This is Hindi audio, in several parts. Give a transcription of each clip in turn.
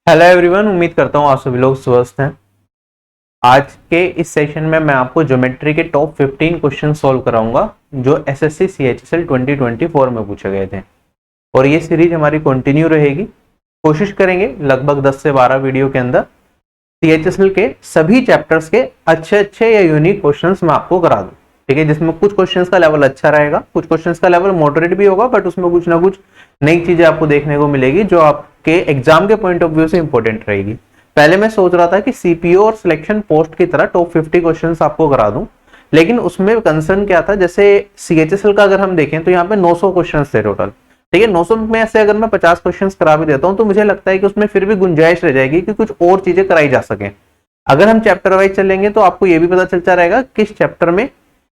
हेलो एवरीवन, उम्मीद करता हूँ आप सभी लोग स्वस्थ हैं। आज के इस सेशन में मैं आपको ज्योमेट्री के टॉप 15 क्वेश्चन सॉल्व कराऊंगा जो एसएससी सीएचएसएल 2024 में पूछे गए थे। और ये सीरीज हमारी कंटिन्यू रहेगी। कोशिश करेंगे लगभग 10 से 12 वीडियो के अंदर सीएचएसएल के सभी चैप्टर्स के अच्छे अच्छे या यूनिक क्वेश्चंस मैं आपको करा दूं। ठीक है, जिसमें कुछ क्वेश्चंस का लेवल अच्छा रहेगा, कुछ क्वेश्चंस का लेवल मॉडरेट भी होगा, बट उसमें कुछ ना कुछ नई चीजें आपको देखने को मिलेगी जो आपके एग्जाम के पॉइंट ऑफ व्यू से इंपॉर्टेंट रहेगी। पहले मैं सोच रहा था कि सीपीओ और सिलेक्शन पोस्ट की तरह टॉप 50 क्वेश्चंस आपको करा दूं, लेकिन उसमें कंसर्न क्या था, जैसे सीएचएसएल का अगर हम देखें तो यहाँ पे 900 क्वेश्चन थे टोटल। ठीक है, 900 में से अगर मैं 50 क्वेश्चन करा भी देता हूँ तो मुझे लगता है कि उसमें फिर भी गुंजाइश रह जाएगी कि कुछ और चीजें कराई जा सके। अगर हम चैप्टर वाइज चलेंगे तो आपको ये भी पता चलता रहेगा किस चैप्टर में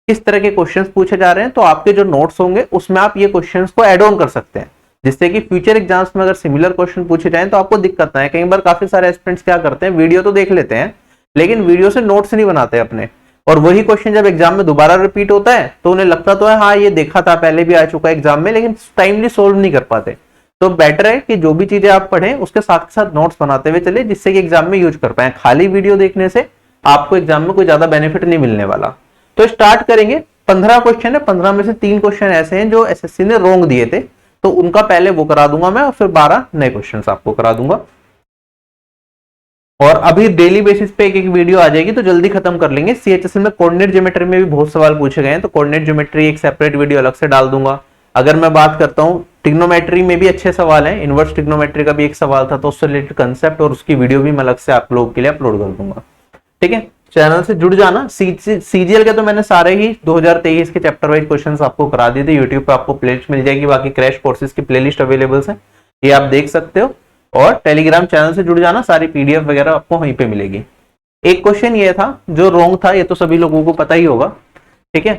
किस तरह के क्वेश्चंस पूछे जा रहे हैं, तो आपके जो नोट्स होंगे उसमें आप ये क्वेश्चंस को ऐड ऑन कर सकते हैं, जिससे कि फ्यूचर एग्जाम्स में अगर सिमिलर क्वेश्चन पूछे जाएं तो आपको दिक्कत ना है। कई बार काफी सारे एस्पिरेंट्स क्या करते हैं, वीडियो तो देख लेते हैं लेकिन वीडियो से नोट्स नहीं बनाते अपने, और वही क्वेश्चन जब एग्जाम में दोबारा रिपीट होता है तो उन्हें लगता तो है हाँ ये देखा था, पहले भी आ चुका है एग्जाम में, लेकिन टाइमली सोल्व नहीं कर पाते। तो बेटर है कि जो भी चीजें आप पढ़ें उसके साथ नोट्स बनाते हुए चले, जिससे कि एग्जाम में यूज कर पाए। खाली वीडियो देखने से आपको एग्जाम में कोई ज्यादा बेनिफिट नहीं मिलने वाला। तो स्टार्ट करेंगे। 15 क्वेश्चन है, 15 में से 3 क्वेश्चन ऐसे हैं जो एसएससी ने रॉन्ग दिए थे, तो उनका पहले वो करा दूंगा मैं, और फिर 12 नए क्वेश्चन आपको करा दूंगा। और अभी डेली बेसिस पे एक एक वीडियो आ जाएगी तो जल्दी खत्म कर लेंगे। सीएचएसएल में कोऑर्डिनेट ज्योमेट्री में भी बहुत सवाल पूछे गए हैं, तो कोऑर्डिनेट ज्योमेट्री एक सेपरेट वीडियो अलग से डाल दूंगा। अगर मैं बात करता हूँ ट्रिग्नोमेट्री में भी अच्छे सवाल हैं, इनवर्स ट्रिग्नोमेट्री का भी एक सवाल था, तो उससे रिलेटेड कंसेप्ट और उसकी वीडियो भी मैं अलग से आप लोगों के लिए अपलोड कर दूंगा। ठीक है, चैनल से जुड़ जाना। सीजीएल के तो मैंने सारे ही 2023 के चैप्टर वाइज क्वेश्चंस आपको करा दिए थे। यूट्यूब पे आपको प्लेलिस्ट मिल जाएगी, बाकी क्रैश कोर्सेज की प्लेलिस्ट अवेलेबल है, ये आप देख सकते हो। और टेलीग्राम चैनल से जुड़ जाना, सारी पीडीएफ वगैरह आपको वहीं पे मिलेगी। एक क्वेश्चन ये था जो रॉन्ग था, ये तो सभी लोगों को पता ही होगा। ठीक है,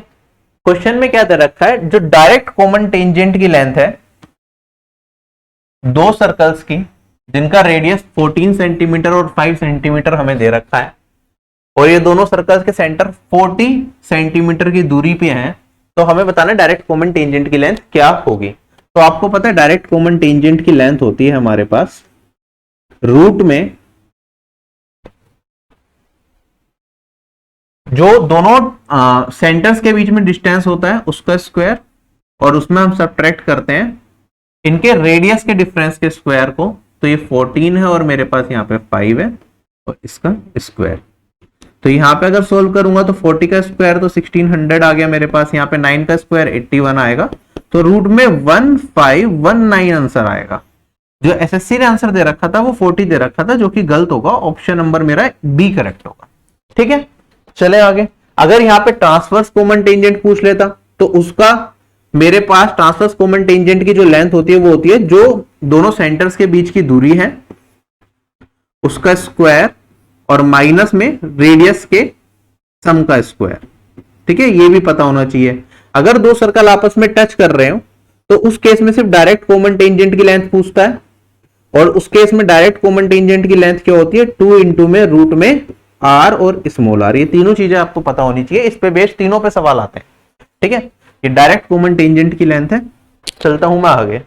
क्वेश्चन में क्या दे रखा है, जो डायरेक्ट कॉमन टेंजेंट की लेंथ है दो सर्कल्स की जिनका रेडियस 14 सेंटीमीटर और 5 सेंटीमीटर हमें दे रखा है, और ये दोनों सर्कल्स के सेंटर 40 सेंटीमीटर की दूरी पे हैं, तो हमें बताना है डायरेक्ट कॉमन टेंजेंट की लेंथ क्या होगी। तो आपको पता है डायरेक्ट कॉमन टेंजेंट की लेंथ होती है हमारे पास रूट में जो दोनों सेंटर्स के बीच में डिस्टेंस होता है उसका स्क्वायर, और उसमें हम सब्ट्रैक्ट करते हैं इनके रेडियस के डिफरेंस के स्क्वायर को। तो ये 14 है और मेरे पास यहाँ पे 5 है और इसका स्क्वायर। तो यहाँ पे अगर सोल्व करूंगा तो 40 का स्क्वायर तो 1600 आ गया मेरे पास, यहाँ पे 9 का स्क्वायर 81 आएगा, तो रूट में 1519 आंसर आएगा। जो एसएससी ने आंसर दे रखा था वो 40 दे रखा था, जो कि गलत होगा। ऑप्शन नंबर मेरा बी करेक्ट होगा। ठीक है, चले आगे। अगर यहाँ पे ट्रांसवर्स कॉमन टेंजेंट पूछ लेता तो उसका मेरे पास ट्रांसवर्स कॉमन टेंजेंट की जो लेंथ होती है वो होती है जो दोनों सेंटर्स के बीच की दूरी है उसका स्क्वायर और माइनस में रेडियस के सम का स्क्वायर। ठीक है, ये भी पता होना चाहिए। अगर दो सर्कल आपस में टच कर रहे हो तो उस केस में सिर्फ डायरेक्ट कॉमन टेंजेंट की लेंथ पूछता है, और उस केस में डायरेक्ट कॉमन टेंजेंट की लेंथ क्या होती है, 2 इंटू में रूट में आर और स्मॉल आर। ये तीनों चीजें आपको पता होनी चाहिए, इस पे बेस तीनों पे सवाल आते हैं। ठीक है, ये डायरेक्ट कॉमन टेंजेंट की लेंथ है। चलता हूं मैं आगे।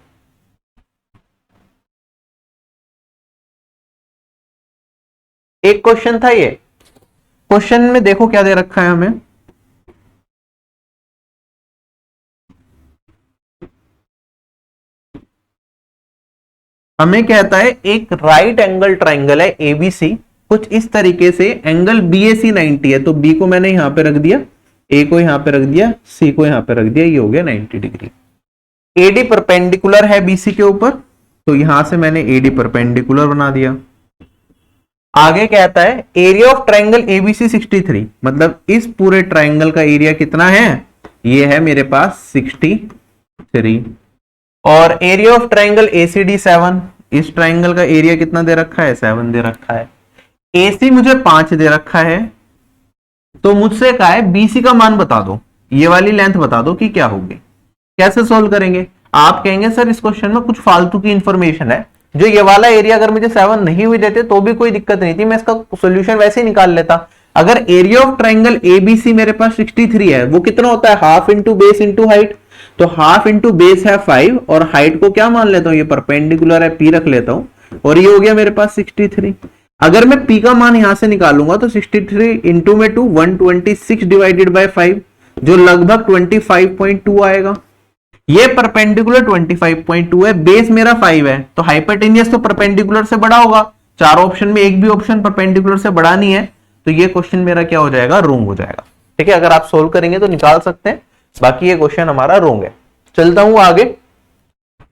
एक क्वेश्चन था, ये क्वेश्चन में देखो क्या दे रखा है हमें। हमें कहता है एक राइट एंगल ट्राइंगल है एबीसी, कुछ इस तरीके से एंगल बीएसी 90 है, तो बी को मैंने यहां पे रख दिया, ए को यहां पे रख दिया, सी को यहां पे रख दिया, ये हो गया 90 डिग्री। एडी परपेंडिकुलर है बीसी के ऊपर, तो यहां से मैंने एडी परपेंडिकुलर बना दिया। आगे कहता है एरिया ऑफ ट्राइंगल एबीसी 63, मतलब इस पूरे ट्राइंगल का एरिया कितना है, ये है मेरे पास 63, और एरिया ऑफ ट्राइंगल एसीडी 7, इस ट्राइंगल का एरिया कितना दे रखा है, 7 दे रखा है। एसी मुझे 5 दे रखा है, तो मुझसे कहा है बीसी का मान बता दो, ये वाली लेंथ बता दो कि क्या होगी। कैसे सोल्व करेंगे, आप कहेंगे सर इस क्वेश्चन में कुछ फालतू की इंफॉर्मेशन है, जो ये वाला एरिया अगर मुझे 7 नहीं भी देते तो भी कोई दिक्कत नहीं थी, मैं इसका सोल्यूशन वैसे ही निकाल लेता। अगर एरिया ऑफ ट्राइंगल एबीसी मेरे पास 63 है, वो कितना होता है, half into base into height, तो हाफ इंटू बेस है 5 और हाइट को क्या मान लेता हूं, ये परपेंडिकुलर है पी रख लेता हूं, और ये हो गया मेरे पास 63। अगर मैं p का मान यहां से निकालूंगा तो 63 इंटू में 2 126 डिवाइडेड बाय 5 जो लगभग 25.2 आएगा। ये परपेंडिकुलर 25.2 है, बेस मेरा 5 है, तो हाइपोटेनियस तो परपेंडिकुलर से बड़ा होगा। चार ऑप्शन में एक भी ऑप्शन परपेंडिकुलर से बड़ा नहीं है, तो ये क्वेश्चन मेरा क्या हो जाएगा, रोंग हो जाएगा। ठीक है, अगर आप सोल्व करेंगे तो निकाल सकते हैं, बाकी ये क्वेश्चन हमारा रोंग है। चलता हूं आगे,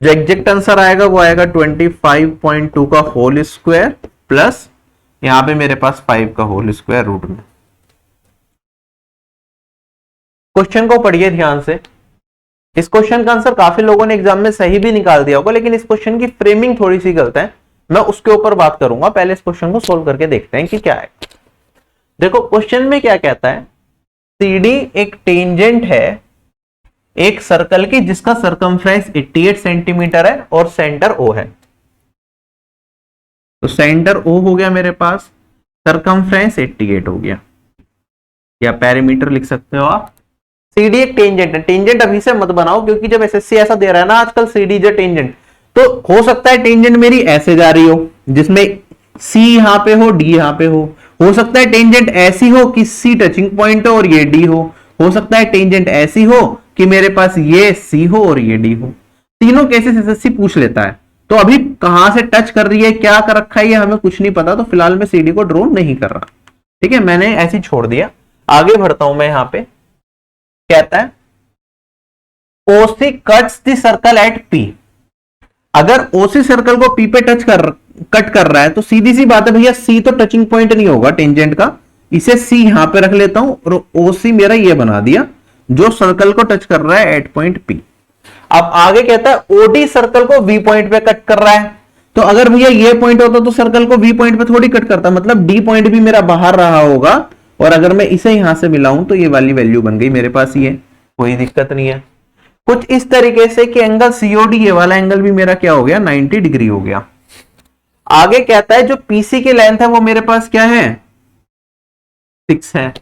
जो एग्जैक्ट आंसर आएगा वो आएगा 25.2 का होल स्क्वायर प्लस यहां पे मेरे पास 5 का होल स्क्वायर रूट में। क्वेश्चन को पढ़िए ध्यान से। इस क्वेश्चन का आंसर काफी लोगों ने एग्जाम में सही भी निकाल दिया होगा, लेकिन इस क्वेश्चन की फ्रेमिंग थोड़ी सी गलत है, मैं उसके ऊपर बात करूंगा। पहले इस क्वेश्चन को सोल्व करके देखते हैं कि क्या है। देखो क्वेश्चन में क्या कहता है, CD एक टेंजेंट है एक सर्कल की जिसका सरकमफ्रेंस 88 सेंटीमीटर है और सेंटर O है। तो सेंटर O हो गया मेरे पास, सरकमफ्रेंस 88 हो गया, या पेरीमीटर लिख सकते हो आप। CD एक टेंजेंट है, टेंजेंट अभी से मत बनाओ क्योंकि जब एसएससी ऐसा दे रहा है ना आजकल CD जो टेंजेंट, तो हो सकता है टेंजेंट मेरी ऐसे जा रही हो जिसमें C यहां पे हो, D यहां पे हो सकता है टेंजेंट ऐसी हो कि C टचिंग पॉइंट हो और ये D हो सकता है टेंजेंट ऐसी हो कि मेरे पास ये C हो और ये D हो। तीनों केसेस एसएससी पूछ लेता है, तो अभी कहां से टच कर रही है, क्या कर रखा है, ये हमें कुछ नहीं पता, तो फिलहाल मैं CD को ड्रॉ नहीं कर रहा। ठीक है, मैंने ऐसे छोड़ दिया। आगे बढ़ता हूं मैं, यहां पे कहता है OC cuts the circle eight P। अगर OC सर्कल को P पे कट कर रहा है तो सीधी सी बात है भैया, C तो टचिंग पॉइंट नहीं होगा टेंजेंट का, इसे C यहां पे रख लेता हूं और OC मेरा ये बना दिया जो सर्कल को टच कर रहा है एट पॉइंट P। अब आगे कहता है OD सर्कल को V पॉइंट पे कट कर रहा है, तो अगर भैया ये पॉइंट होता तो सर्कल को V पॉइंट पे थोड़ी कट करता, मतलब D पॉइंट भी मेरा बाहर रहा होगा, और अगर मैं इसे यहां से मिलाऊं तो ये वाली वैल्यू बन गई मेरे पास, ये कोई दिक्कत नहीं है। कुछ इस तरीके से कि एंगल COD ये वाला एंगल भी मेरा क्या हो गया, 90 डिग्री हो गया। आगे कहता है जो PC की लेंथ है वो मेरे पास क्या है, 6 है।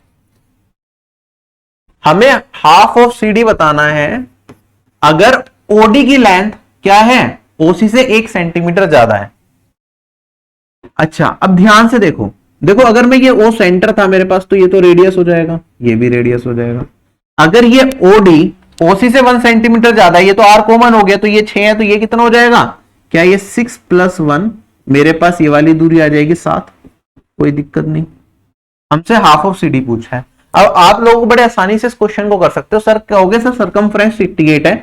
हमें हाफ ऑफ CD बताना है अगर OD की लेंथ क्या है, OC से 1 सेंटीमीटर ज्यादा है। अच्छा अब ध्यान से देखो अगर मैं ये O सेंटर था मेरे पास तो ये तो रेडियस हो जाएगा, ये भी रेडियस हो जाएगा। अगर ये OD OC से 1 सेंटीमीटर ज्यादा है, ये तो R कॉमन हो गया, तो ये 6 है, तो ये कितना हो जाएगा, क्या ये 6 + 1 मेरे पास ये वाली दूरी आ जाएगी 7, कोई दिक्कत नहीं। हमसे हाफ ऑफ CD पूछा है। अब आप लोग बड़े आसानी से इस क्वेश्चन को कर सकते हो। सर कहोगे सर सरकमफ्रेंस 88 है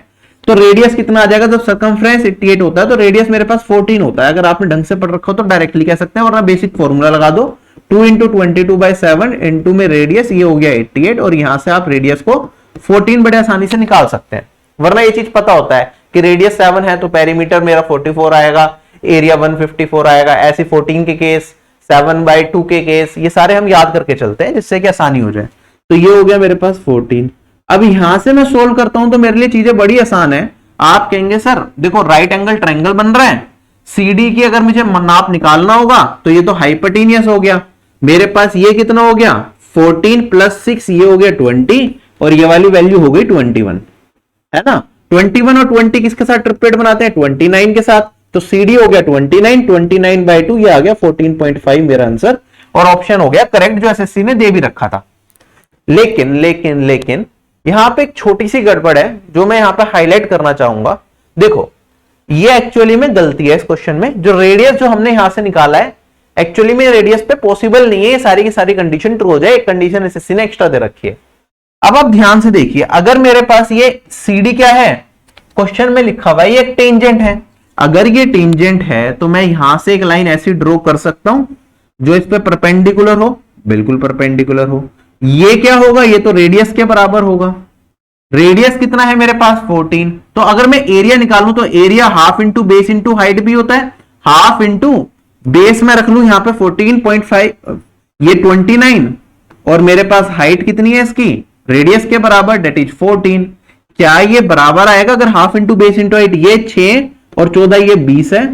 तो रेडियस कितना आ जाएगा, जब सरकमफ्रेंस 88 होता है तो रेडियस मेरे पास 14 होता है। अगर आपने ढंग से पढ़ रखा हो तो डायरेक्टली कह सकते हैं, वरना बेसिक फॉर्मूला लगा दो, 2 × 22/7 इंटू में रेडियस, ये हो गया 88, और यहां से आप रेडियस को 14 बड़े आसानी से निकाल सकते हैं। वरना ये चीज पता होता है कि रेडियस 7 है तो पेरीमीटर मेरा 44 आएगा, एरिया 154 आएगा, ऐसे 14 के केस, 7/2 के केस, ये सारे हम याद करके चलते हैं जिससे कि आसानी हो जाए। तो ये हो गया मेरे पास 14। अब यहां से मैं सोल्व करता हूं तो मेरे लिए चीजें बड़ी आसान है। आप कहेंगे सर देखो राइट एंगल ट्रायंगल बन रहा है, CD की अगर मुझे नाप निकालना होगा तो ये तो हाइपोटेनियस हो गया, मेरे पास ये कितना हो गया 14 + 6 ये हो गया 20, और ये वाली वैल्यू हो गई 21, है ना। 21 और 20 किसके साथ ट्रिपलेट बनाते हैं, 29 के साथ, तो CD हो गया 29, 29/2 ये आ गया 14.5 मेरा आंसर, और ऑप्शन हो गया करेक्ट जो एसएससी ने दे भी रखा था। लेकिन लेकिन लेकिन यहां पे एक छोटी सी गड़बड़ है जो मैं यहां पे हाईलाइट करना चाहूंगा। देखो ये एक्चुअली में गलती है इस क्वेश्चन में, जो रेडियस जो हमने यहां से निकाला है एक्चुअली में रेडियस पे पॉसिबल नहीं है ये सारी की सारी कंडीशन ट्रू हो जाए, एक कंडीशन एसएससी ने एक्स्ट्रा दे रखी है। अब आप ध्यान से देखिए, अगर मेरे पास ये CD क्या है, क्वेश्चन में लिखा हुआ है ये एक टेंजेंट है, अगर ये टेंजेंट है तो मैं यहां से एक लाइन ऐसी ड्रॉ कर सकता हूं जो इस पे परपेंडिकुलर हो, बिल्कुल परपेंडिकुलर हो। ये क्या होगा, ये तो रेडियस के बराबर होगा, रेडियस कितना है मेरे पास 14, तो अगर मैं एरिया निकालूं तो area half into base into height भी होता है, हाफ इंटू बेस में रख लूं यहां पे 14.5, ये 29, और मेरे पास हाइट कितनी है इसकी रेडियस के बराबर, डेट इज 14। क्या ये बराबर आएगा अगर half into base into height, ये 6 और 14 ये 20 है,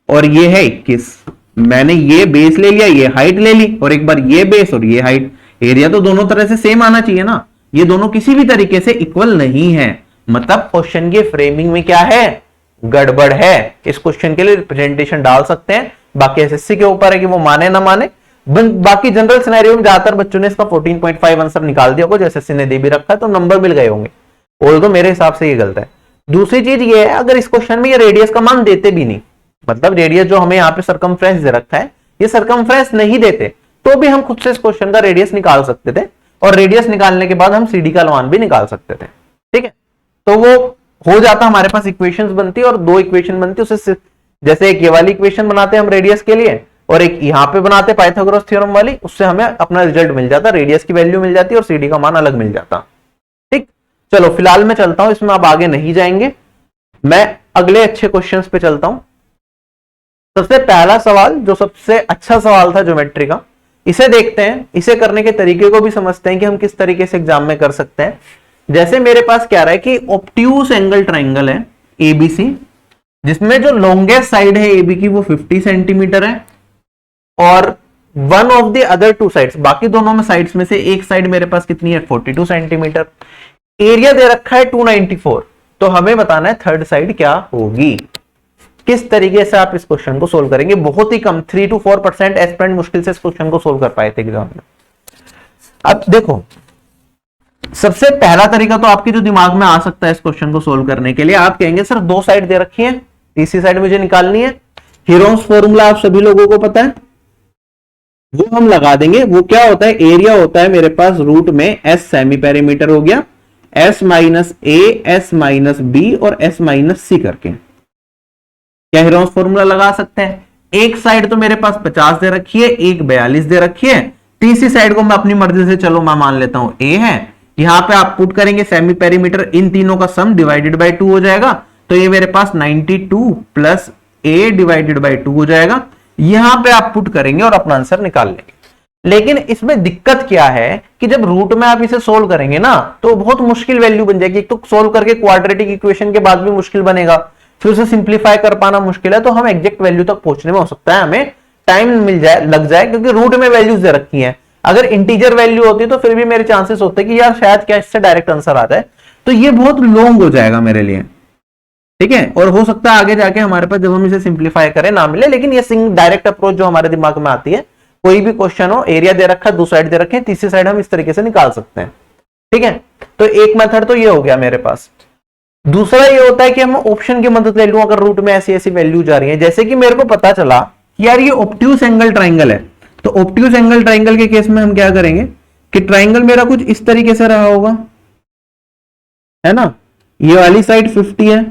और ये है 21। मैंने ये बेस ले लिया, ये हाइट ले ली, और एक बार ये बेस और ये हाइट, एरिया तो दोनों तरह से सेम आना चाहिए ना, ये दोनों किसी भी तरीके से इक्वल नहीं है, मतलब क्वेश्चन के फ्रेमिंग में क्या है गड़बड़ है। इस क्वेश्चन के लिए रिप्रेजेंटेशन डाल सकते हैं, बाकी एसएससी के ऊपर है कि वो माने ना माने। बाकी जनरल सिनेरियो में ज्यादातर बच्चों ने इसका 14.5 आंसर निकाल दिया होगा, जो एसएससी ने दे भी रखा है, तो नंबर मिल गए होंगे। ऑल्दो मेरे हिसाब से ये गलत है। दूसरी चीज ये है, अगर इस क्वेश्चन में ये रेडियस का मान देते भी नहीं, मतलब रेडियस जो हमें यहाँ पे सरकमफ्रेंस दे रखा है, ये सरकमफ्रेंस नहीं देते, तो भी हम खुद से इस क्वेश्चन का रेडियस निकाल सकते थे, और रेडियस निकालने के बाद हम सीडी का मान भी निकाल सकते थे। ठीक है, तो वो हो जाता, हमारे पास इक्वेशंस बनती और दो इक्वेशन बनती, उससे जैसे एक ये वाली इक्वेशन बनाते हम रेडियस के लिए, और एक यहाँ पे बनाते पाइथागोरस थ्योरम वाली, उससे हमें अपना रिजल्ट मिल जाता, रेडियस की वैल्यू मिल जाती और सीडी का मान अलग मिल जाता। ठीक, चलो फिलहाल मैं चलता हूं, इसमें आप आगे नहीं जाएंगे, मैं अगले अच्छे क्वेश्चंस पे चलता हूं। सबसे पहला सवाल, जो सबसे अच्छा सवाल था ज्योमेट्री का, इसे देखते हैं, इसे करने के तरीके को भी समझते हैं कि हम किस तरीके से एग्जाम में कर सकते हैं। जैसे मेरे पास क्या रहा है कि ऑब्ट्यूस एंगल ट्राइंगल है एबीसी, जिसमें जो लॉन्गेस्ट साइड है एबी की वो 50 सेंटीमीटर है, और one of the other two sides, बाकी दोनों में साइड्स में से एक साइड मेरे पास कितनी है 42 सेंटीमीटर। एरिया दे रखा है 294, तो हमें बताना है थर्ड साइड क्या होगी। किस तरीके से आप इस क्वेश्चन को सोल्व करेंगे? बहुत ही कम 3 to 4% एस्पिरेंट मुश्किल से इस क्वेश्चन को सोल्व कर पाए थे एग्जाम में। अब देखो, सबसे पहला तरीका तो आपके जो दिमाग में आ सकता है इस क्वेश्चन को सोल्व करने के लिए, आप कहेंगे सर दो साइड दे रखी है, तीसरी साइड मुझे निकालनी है। हीरोन्स फॉर्मूला आप सभी लोगों को पता है, वो हम लगा देंगे। वो क्या होता है, एरिया होता है मेरे पास रूट में एस सेमी पेरीमीटर हो गया, एस माइनस ए, एस माइनस बी और एस माइनस सी करके। क्या हीरोन्स फॉर्मूला लगा सकते हैं? एक साइड तो मेरे पास 50 दे रखी है, एक 42 दे रखी है, तीसरी साइड को मैं अपनी मर्जी से, चलो मैं मान लेता हूं ए है, यहां पे आप पुट करेंगे सेमी पेरीमीटर, इन तीनों का सम डिवाइडेड बाय 2 हो जाएगा, तो ये मेरे पास 92 प्लस ए डिवाइडेड बाय 2 हो जाएगा। यहां पे आप पुट करेंगे और अपना आंसर निकाल लेंगे। लेकिन इसमें दिक्कत क्या है कि जब रूट में आप इसे सोल्व करेंगे ना, तो बहुत मुश्किल वैल्यू बन जाएगी। एक तो सोल्व करके क्वाड्रेटिक इक्वेशन के बाद भी मुश्किल बनेगा, फिर उसे सिंप्लीफाई कर पाना मुश्किल है, तो हम एग्जैक्ट वैल्यू तक पहुंचने में हो सकता है हमें टाइम लग जाए, क्योंकि रूट में वैल्यूज दे रखी हैं। अगर इंटीजर वैल्यू होती तो फिर भी मेरे चांसेस होते हैं कि यार शायद क्या इससे डायरेक्ट आंसर आ जाए, तो ये बहुत लॉन्ग हो जाएगा मेरे लिए। ठीक है, और हो सकता है आगे जाके हमारे पास जब हम इसे सिंप्लीफाई करें ना मिले, लेकिन ये डायरेक्ट अप्रोच जो हमारे दिमाग में आती है, कोई भी क्वेश्चन हो, एरिया दे रखा है, दो साइड दे रखे हैं, तीसरी साइड हम इस तरीके से निकाल सकते हैं। ठीक है, तो एक मेथड तो ये हो गया मेरे पास। दूसरा ये होता है कि हम ऑप्शन की मदद ले लूं, अगर रूट में ऐसी ऐसी वैल्यू जा रही है, जैसे कि मेरे को पता चला कि यार ये ऑब्ट्यूस एंगल ट्राइंगल है, तो ऑब्ट्यूस एंगल ट्राइंगल के केस में हम क्या करेंगे कि ट्राइंगल मेरा कुछ इस तरीके से रहा होगा, है ना, ये वाली साइड 50 है,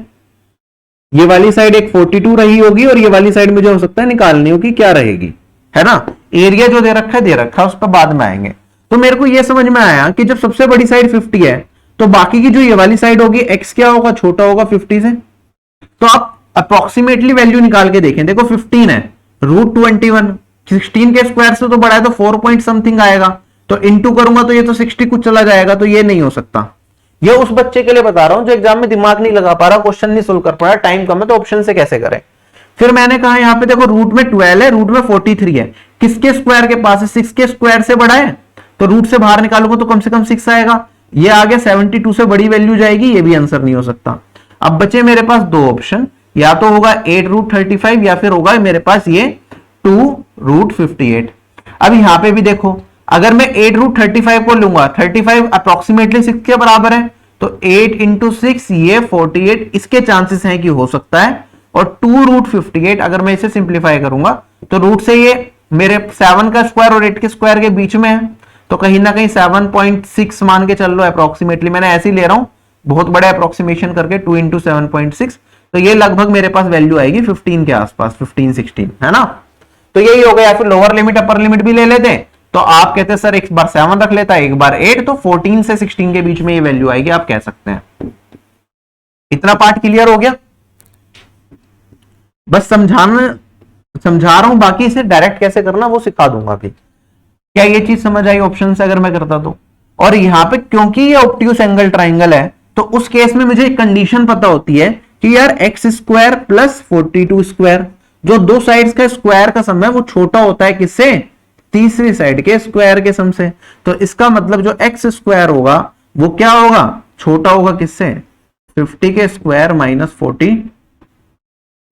ये वाली साइड एक 42 रही होगी, और ये वाली साइड मुझे हो सकता है निकालनी होगी, क्या रहेगी, है ना। एरिया जो दे रखा है उस पर बाद में आएंगे। तो मेरे को ये समझ में आया कि जब सबसे बड़ी साइड 50 है, तो बाकी की जो ये वाली साइड होगी x क्या होगा, छोटा होगा 50 से। तो आप अप्रोक्सीमेटली वैल्यू निकाल के देखें, देखो 15 है, रूट 21 16 के स्क्वायर से तो बड़ा है, तो 4 पॉइंट समथिंग आएगा, तो इंटू करूंगा तो ये तो 60 कुछ चला जाएगा, तो ये नहीं हो सकता। ये उस बच्चे के लिए बता रहा हूं जो एग्जाम में दिमाग नहीं लगा पा रहा, क्वेश्चन नहीं सोल्व कर पा रहा, टाइम कम है, तो ऑप्शन से कैसे करें। फिर मैंने कहा यहाँ पे देखो रूट में 12 है, रूट में 43 है, किसके स्क्वायर के पास है, 6 के स्क्वायर से बड़ा है, तो रूट से बाहर निकालूंगा तो कम से कम 6 आएगा। ये आगे 72 से बड़ी वैल्यू जाएगी, ये भी आंसर नहीं हो सकता। अब बचे मेरे पास दो ऑप्शन, या तो होगा 8 रूट 35 या फिर होगा मेरे पास ये 2 रूट 58। अब यहां पे भी देखो, अगर मैं 8 रूट 35 को लूंगा, 35 अप्रोक्सीमेटली 6 के बराबर है, तो 8 इंटू 6 ये 48, इसके चांसेस हैं कि हो सकता है। और 2 रूट 58 अगर मैं इसे सिंप्लीफाई करूंगा, तो रूट से ये मेरे 7 का स्क्वायर और 8 के स्क्वायर के बीच में है, तो कहीं ना कहीं 7.6 मान के चल लो अप्रोक्सीमेटली, मैंने ऐसे ही ले रहा हूं बहुत बड़े अप्रोक्सीमेशन करके, 2 इंटू 7.6, तो ये लगभग मेरे पास वैल्यू आएगी 15 के आसपास, 15-16, है ना। तो यही हो गया। फिर लोअर लिमिट अपर लिमिट भी ले लेते, तो आप कहते हैं सर एक बार 7 रख लेता है, एक बार 8, तो 14 से 16 के बीच में ये वैल्यू आएगी, आप कह सकते हैं। इतना पार्ट क्लियर हो गया, बस समझा रहा हूं, बाकी इसे डायरेक्ट कैसे करना वो सिखा दूंगा अभी। क्या ये चीज समझ आई ऑप्शन से अगर मैं करता तो? और यहां पे क्योंकि ये ऑब्ट्यूस एंगल ट्राइंगल है, तो उस केस में मुझे एक कंडीशन पता होती है कि यार एक्स स्क्वायर प्लस 42 स्क्वायर, जो दो साइड्स का स्क्वायर का सम है वो छोटा होता है किससे, तीसरी साइड के स्क्वायर के सम से। तो इसका मतलब जो एक्स स्क्वायर होगा वो क्या होगा, छोटा होगा किससे, 50 के स्क्वायर माइनस 42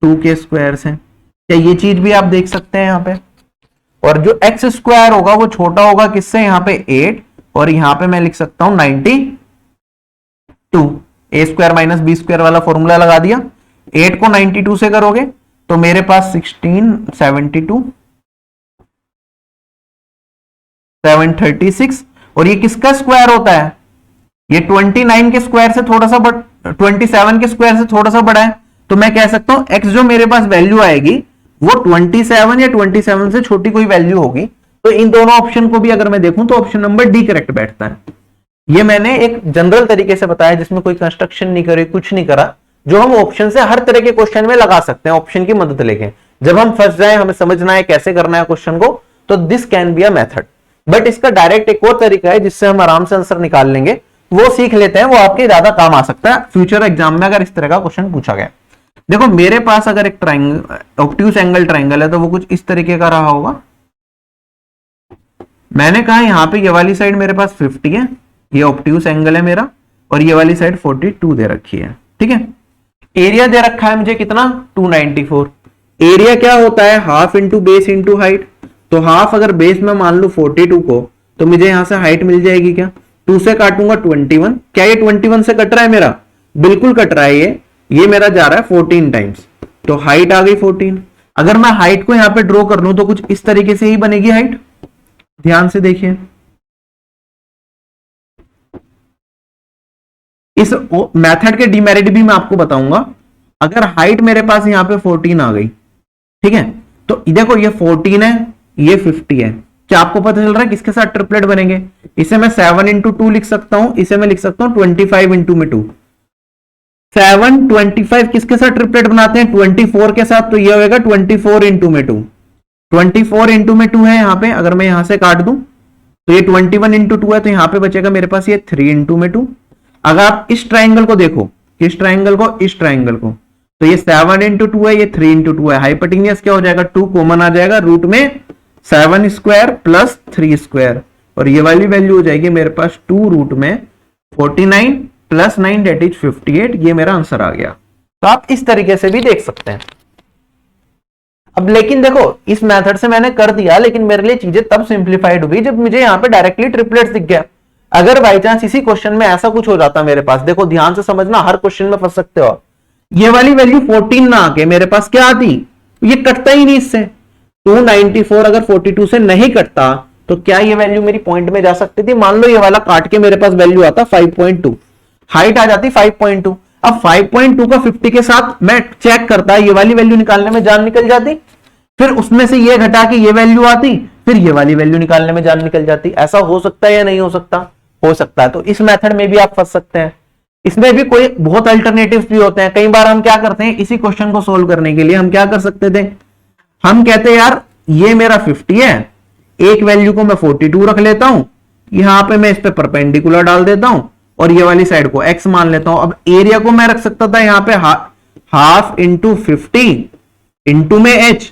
2 के स्क्वायर से, क्या ये चीज भी आप देख सकते हैं यहाँ पे। और जो एक्स स्क्वायर होगा वो छोटा होगा किससे, यहाँ पे 8, और यहाँ पे मैं लिख सकता हूं 92। ए स्क्वायर माइनस बी स्क्वायर वाला फॉर्मूला लगा दिया। 8 को 92 से करोगे तो मेरे पास 1672 736, और ये किसका स्क्वायर होता है, ये 29 के स्क्वायर से थोड़ा सा 27 के स्क्वायर से थोड़ा सा बड़ा है। तो मैं कह सकता हूं x जो मेरे पास वैल्यू आएगी वो 27 या 27 से छोटी कोई वैल्यू होगी। तो इन दोनों ऑप्शन को भी अगर मैं देखूं तो ऑप्शन नंबर डी करेक्ट बैठता है। ये मैंने एक जनरल तरीके से बताया जिसमें कोई कंस्ट्रक्शन नहीं करी, कुछ नहीं करा, जो हम ऑप्शन से हर तरह के क्वेश्चन में लगा सकते हैं ऑप्शन की मदद लेके। जब हम फंस जाए, हमें समझना है कैसे करना है क्वेश्चन को, तो this can be a method. But इसका डायरेक्ट एक और तरीका है जिससे हम आराम से आंसर निकाल लेंगे, वो सीख लेते हैं, वो आपके ज्यादा काम आ सकता है फ्यूचर एग्जाम में अगर इस तरह का क्वेश्चन पूछा गया। देखो मेरे पास अगर एक ट्राइंगल, ऑब्ट्यूज एंगल ट्राइंगल है, तो वो कुछ इस तरीके का रहा होगा। मैंने कहा यहाँ पे ये वाली साइड मेरे पास 50 है, ये ऑब्ट्यूज एंगल है मेरा, और ये वाली साइड 42 दे रखी है, ठीक है। एरिया दे रखा है मुझे कितना, 294। एरिया क्या होता है, half into base into height. तो हाफ अगर बेस में मान लो 42 को, तो मुझे यहां से हाइट मिल जाएगी क्या, 2 से काटूंगा 21। क्या ये 21 से कट रहा है मेरा, बिल्कुल कट रहा है। ये मेरा जा रहा है 14 टाइम्स, तो हाइट आ गई 14। अगर मैं हाइट को यहां पे ड्रॉ कर लूं तो कुछ इस तरीके से ही बनेगी हाइट। ध्यान से देखिए, इस मेथड के डिमेरिट भी मैं आपको बताऊंगा। अगर हाइट मेरे पास यहां पे 14 आ गई, ठीक है, तो देखो ये 14 है, ये 50 है। क्या आपको पता चल रहा है किसके साथ ट्रिपलेट बनेंगे। इसे मैं 7 इंटू 2 लिख सकता हूं, इसे मैं लिख सकता हूं 25 इंटू में 2। 7 25 किसके साथ ट्रिपलेट बनाते हैं, 24 के साथ। तो ये होगा 24 इंटू में 2। 24 इंटू में 2 है यहाँ पे, अगर मैं यहां से काट दूं तो ये 21 इंटू 2 है, तो यहां पे बचेगा मेरे पास ये 3 इंटू में 2। अगर आप इस ट्राइंगल को देखो, किस ट्राइंगल को, इस ट्राइंगल को, तो ये 7 इंटू 2 है, ये 3 इंटू 2 है। हाइपोटेनियस क्या हो जाएगा, 2 कॉमन आ जाएगा, रूट में 7 स्क्वायर प्लस 3 स्क्वायर, और ये वाली वैल्यू हो जाएगी मेरे पास 2 रूट में 49 प्लस 9 डेट इज 58। ये मेरा आंसर आ गया। तो आप इस तरीके से भी देख सकते हैं। अब लेकिन देखो इस मेथड से मैंने कर दिया, लेकिन मेरे लिए चीजें तब सिंप्लीफाइड हुई जब मुझे यहाँ पे डायरेक्टली ट्रिपलेट्स दिख गया। अगर बाई चांस इसी क्वेश्चन में ऐसा कुछ हो जाता मेरे पास, देखो ध्यान से समझना, हर क्वेश्चन में फंस सकते हो, ये वाली वैल्यू 14 ना आके मेरे पास क्या आती, ये कटता ही नहीं इससे। 294 अगर 42 से नहीं कटता तो क्या ये वैल्यू मेरी पॉइंट में जा सकती थी। मान लो ये वाला काट के मेरे पास वैल्यू आता 5.2, हाइट आ जाती 5.2। अब 5.2 का 50 के साथ मैं चेक करता, ये वाली वैल्यू निकालने में जान निकल जाती, फिर उसमें से ये घटा के ये वैल्यू आती, फिर ये वाली वैल्यू निकालने में जान निकल जाती। ऐसा हो सकता है या नहीं हो सकता, हो सकता है। तो इस मेथड में भी आप फंस सकते हैं। इसमें भी कोई बहुत अल्टरनेटिव्स भी होते हैं। कई बार हम क्या करते हैं, इसी क्वेश्चन को सोल्व करने के लिए हम क्या कर सकते थे, हम कहते यार ये मेरा 50 है, एक वैल्यू को मैं 42 रख लेता हूं, यहां पे मैं इस पे परपेंडिकुलर डाल देता हूं, और ये वाली साइड को x मान लेता हूं। अब एरिया को मैं रख सकता था यहां पे हाफ इंटू 50 इंटू में h,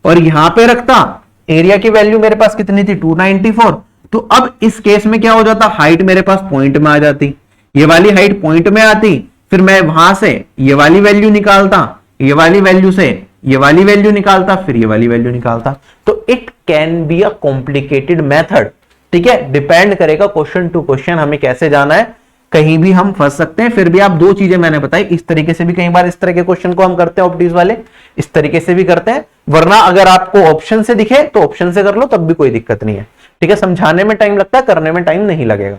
और यहां पे रखता, एरिया की वैल्यू मेरे पास कितनी थी, 294। तो अब इस केस में क्या हो जाता, हाइट मेरे पास पॉइंट में आ जाती, ये वाली हाइट पॉइंट में आती, फिर मैं वहां से ये वाली वैल्यू निकालता, ये वाली वैल्यू से ये वाली वैल्यू निकालता, फिर ये वाली वैल्यू निकालता। तो it can be a complicated method, ठीक है। डिपेंड करेगा क्वेश्चन टू क्वेश्चन हमें कैसे जाना है, कहीं भी हम फंस सकते हैं। फिर भी आप दो चीजें मैंने बताई, इस तरीके से भी कई बार इस तरह के क्वेश्चन को हम करते हैं ऑब्ट्यूज वाले, इस तरीके से भी करते हैं। वरना अगर आपको ऑप्शन से दिखे तो ऑप्शन से कर लो, तब भी कोई दिक्कत नहीं है, ठीक है। समझाने में टाइम लगता है, करने में टाइम नहीं लगेगा।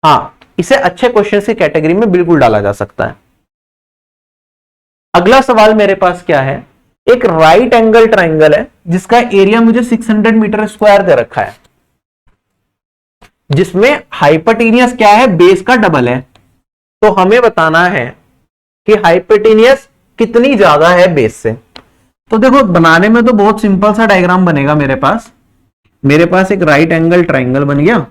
हाँ, इसे अच्छे क्वेश्चन की कैटेगरी में बिल्कुल डाला जा सकता है। अगला सवाल मेरे पास क्या है, एक राइट एंगल ट्राइंगल है जिसका एरिया मुझे 600 मीटर स्क्वायर दे रखा है, जिसमें हाइपोटेनियस क्या है, बेस का डबल है। तो हमें बताना है कि हाइपोटेनियस कितनी ज्यादा है बेस से। तो देखो बनाने में तो बहुत सिंपल सा डायग्राम बनेगा। मेरे पास एक राइट एंगल ट्राइंगल बन गया,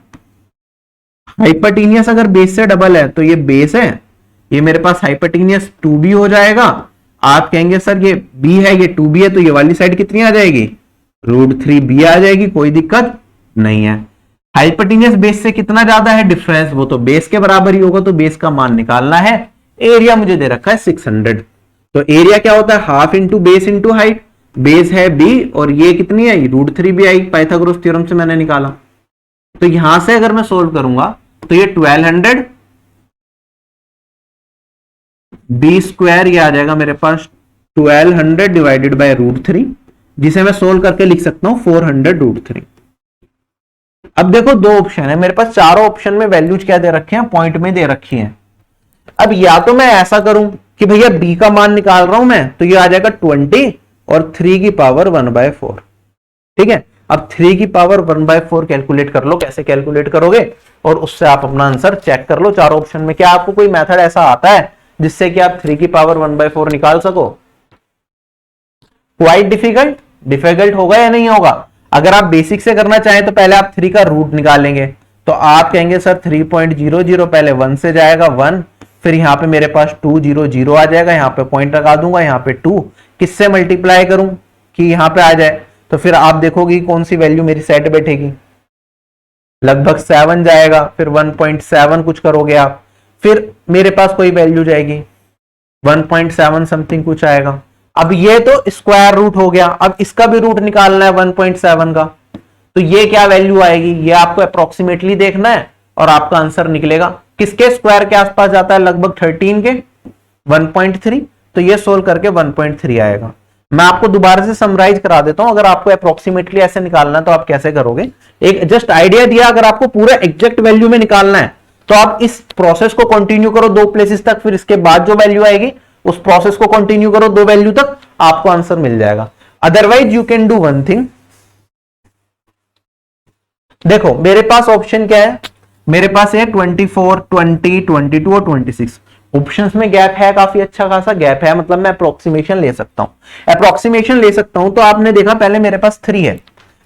हाइपोटेनियस अगर बेस से डबल है तो ये बेस है, ये मेरे पास हाइपोटेनियस 2b हो जाएगा। आप कहेंगे सर ये b है, ये 2b है, तो ये वाली साइड कितनी आ जाएगी, √3b आ जाएगी, कोई दिक्कत नहीं है। हाइपोटेनियस बेस से कितना ज्यादा है डिफरेंस, वो तो बेस के बराबर ही होगा, तो बेस का मान निकालना है। एरिया मुझे दे रखा है 600, तो एरिया क्या होता है, half into base into height, base है b और ये कितनी आई, √3 भी आई, पाइथागोरस थ्योरम से मैंने निकाला। तो यहां से अगर मैं सोल्व करूंगा तो ये 1200 b स्क्वायर ये आ जाएगा मेरे पास 1200 डिवाइडेड बाय √3, जिसे मैं सोल्व करके लिख सकता हूं 400√3। अब देखो दो ऑप्शन है मेरे पास, चारों ऑप्शन में वैल्यूज क्या दे रखे हैं, पॉइंट में दे रखी हैं। अब या तो मैं ऐसा करूं कि भैया b का मान निकाल रहा हूं मैं, तो ये आ जाएगा 20 और 3 की पावर 1/4। ठीक है, अब 3 की पावर 1/4 कैलकुलेट कर लो, कैसे कैलकुलेट करोगे और उससे आप अपना आंसर चेक कर लो चारों ऑप्शन में। क्या आपको कोई मेथड ऐसा आता है जिससे कि आप 3 की पावर 1/4 निकाल सको? क्वाइट डिफिकल्ट होगा या नहीं होगा? अगर आप बेसिक से करना चाहें तो पहले आप 3 का रूट निकालेंगे, तो आप कहेंगे सर 3.00, पहले 1 से जाएगा 1, फिर यहां पे मेरे पास 200 आ जाएगा, यहां पे पॉइंट लगा दूंगा, यहां पे 2 किससे मल्टीप्लाई करूं कि यहां पे आ जाए, तो फिर आप देखोगे कौन सी वैल्यू मेरी सेट बैठेगी, लगभग 7 जाएगा, फिर 1.7 कुछ करोगे आप, फिर मेरे पास कोई वैल्यू जाएगी 1.7 समथिंग कुछ आएगा। अब ये तो स्क्वायर रूट हो गया, अब इसका भी रूट निकालना है 1.7 का, तो ये क्या वैल्यू आएगी, ये आपको अप्रोक्सीमेटली देखना है और आपका आंसर निकलेगा किसके स्क्वायर के आसपास जाता है, लगभग 13 के 1.3, तो ये सोल्व करके 1.3 आएगा। मैं आपको दोबारा से समराइज करा देता हूं, अगर आपको अप्रोक्सीमेटली ऐसे निकालना है तो आप कैसे करोगे, एक जस्ट आइडिया दिया। अगर आपको पूरा एग्जैक्ट वैल्यू में निकालना है तो आप इस प्रोसेस को कंटिन्यू करो 2 प्लेसेस तक, फिर इसके बाद जो वैल्यू आएगी उस प्रोसेस को कंटिन्यू करो 2 वैल्यू तक, आपको आंसर मिल जाएगा। Otherwise you can do one thing, देखो मेरे पास ऑप्शन क्या है, मेरे पास है 24, 20, 22 और 26। ऑप्शंस में गैप है, काफी अच्छा खासा गैप है, मतलब मैं अप्रोक्सीमेशन ले सकता हूं। तो आपने देखा पहले मेरे पास 3 है,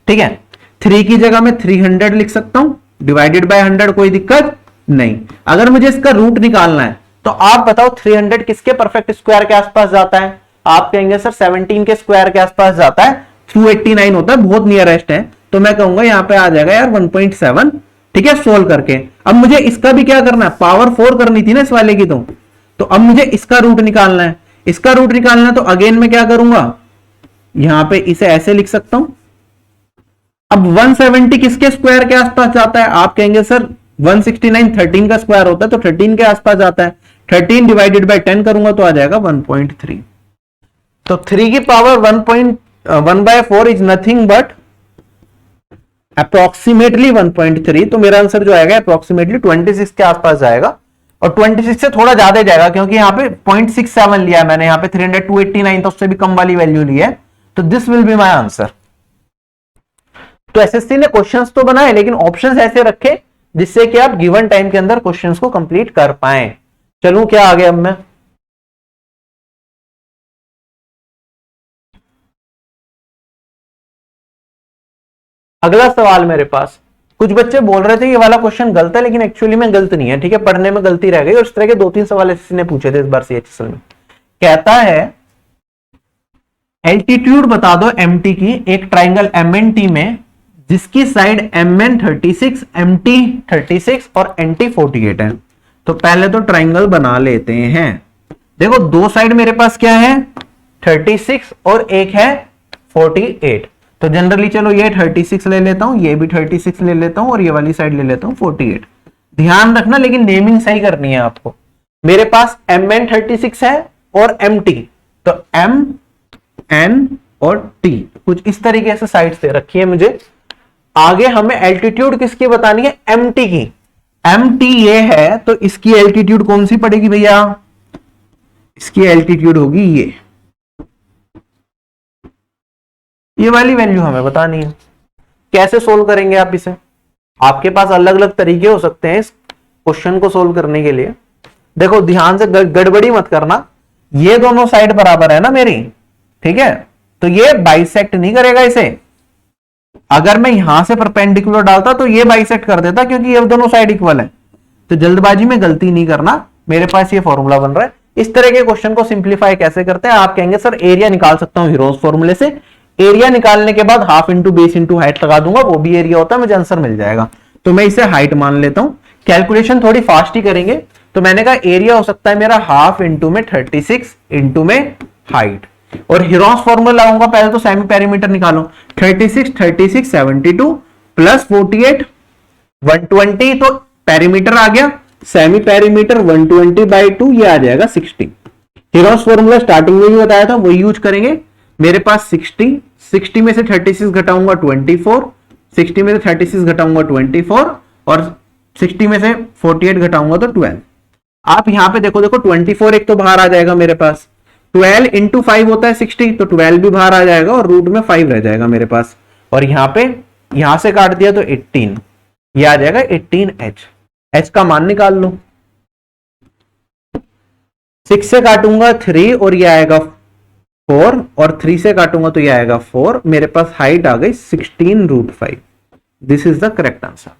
ठीक है, 3 की जगह मैं 300 लिख सकता हूं, डिवाइडेड बाय 100, कोई दिक्कत नहीं। अगर मुझे इसका रूट निकालना है तो आप बताओ 300 किसके परफेक्ट स्क्वायर के आसपास जाता है? आप कहेंगे सर 17 के स्क्वायर के आसपास जाता है, 289 होता है, बहुत नियरेस्ट है, तो मैं कहूंगा यहां पे आ जाएगा यार 1.7। ठीक है, सोल्व करके अब मुझे इसका भी क्या करना है, पावर 4 करनी थी ना इस वाले की, तो अब मुझे इसका रूट निकालना है। इसका रूट निकालना है तो अगेन मैं क्या करूंगा, यहां पे इसे ऐसे लिख सकता हूं। अब 170 किसके स्क्वायर के आसपास जाता है? आप कहेंगे सर 169 13 का स्क्वायर होता है, तो 13 के आसपास जाता है, 13 डिवाइडेड बाय 10 करूंगा तो आ जाएगा 1.3। तो 3 की power 1/4 is nothing but approximately 1.3, तो मेरा आंसर जो आएगा अप्रोक्सीमेटली 26 के आसपास जाएगा, और 26 से थोड़ा ज्यादा जाएगा क्योंकि यहाँ पे 0.67 लिया है मैंने, यहाँ पे 300 289 तो उससे भी कम वाली वैल्यू ली है, तो this will be my answer. तो एसएससी ने क्वेश्चंस तो बनाए लेकिन ऑप्शंस ऐसे रखे जिससे कि आप गिवन टाइम के अंदर क्वेश्चंस को कंप्लीट कर पाए। चलूं क्या आगे अब मैं, अगला सवाल मेरे पास, कुछ बच्चे बोल रहे थे ये वाला क्वेश्चन गलत है, लेकिन एक्चुअली में गलत नहीं है, ठीक है, पढ़ने में गलती रह गई, और इस तरह के 2-3 सवाल एसएससी ने पूछे थे इस बार सीएचएसएल में। कहता है एल्टीट्यूड बता दो एमटी की एक ट्राइंगल एमएनटी में जिसकी साइड एमएन 36, एमटी 36 और एनटी 48 है। तो पहले तो ट्राइंगल बना लेते हैं। देखो दो साइड मेरे पास क्या है, 36 और एक है 48, तो जनरली चलो ये 36 ले लेता हूं, ये भी 36 ले लेता हूं, और ये वाली साइड ले लेता हूं 48। ध्यान रखना लेकिन नेमिंग सही करनी है आपको। मेरे पास mn 36 है और mt, तो m n और t कुछ इस तरीके से साइड्स दे रखी है मुझे। आगे हमें एल्टीट्यूड किसकी बतानी है, mt की। mt ये है तो इसकी एल्टीट्यूड कौन सी पड़ेगी भैया, इसकी एल्टीट्यूड होगी ये वाली वैल्यू हमें बतानी है। कैसे सोल्व करेंगे आप इसे, आपके पास अलग अलग तरीके हो सकते हैं इस क्वेश्चन को सोल्व करने के लिए। देखो ध्यान से गड़बड़ी मत करना, ये दोनों साइड बराबर है ना मेरी, ठीक है, तो ये बाइसेक्ट नहीं करेगा इसे। अगर मैं यहां से परपेंडिकुलर डालता तो ये बाइसेक्ट कर देता क्योंकि ये दोनों साइड इक्वल है। तो जल्दबाजी में गलती नहीं करना, मेरे पास ये फॉर्मूला बन रहा है। इस तरह के क्वेश्चन को सिंप्लीफाई कैसे करते हैं, आप कहेंगे सर एरिया निकाल सकता हूं हीरोज फॉर्मूले से। एरिया निकालने के बाद half into base into height लगा दूंगा, वो भी एरिया होता है, मुझे आंसर मिल जाएगा। तो मैं इसे हाइट मान लेता हूं। कैलकुलेशन थोड़ी फास्ट ही करेंगे, तो तो मैंने कहा एरिया हो सकता है मेरा हाफ इंटू में 36 इंटू में हाइट, और हीरोस फॉर्मूला लाऊंगा पहले तो सेमी पेरीमीटर निकालो, 36 36 72 प्लस 48 120, तो पेरीमीटर आ गया, सेमी पेरीमीटर 120/2 ये आ जाएगा 60। हीरोस फॉर्मूला स्टार्टिंग में भी बताया था वही यूज करेंगे। मेरे पास 60 में से 36 घटाऊंगा 24, 60 में से 36 घटाऊंगा 24 और 60 में से 48 घटाऊंगा तो 12। आप यहां पे देखो 24 एक तो बाहर आ जाएगा मेरे पास, 12 इंटू 5 होता है 60, तो 12 भी बाहर आ जाएगा और रूट में 5 रह जाएगा मेरे पास, और यहां से काट दिया तो 18, ये आ जाएगा 18h। h का मान निकाल लो, 6 से काटूंगा 3 और ये आएगा 4, और 3 से काटूंगा तो ये आएगा 4, मेरे पास हाइट आ गई 16√5। This is the correct answer.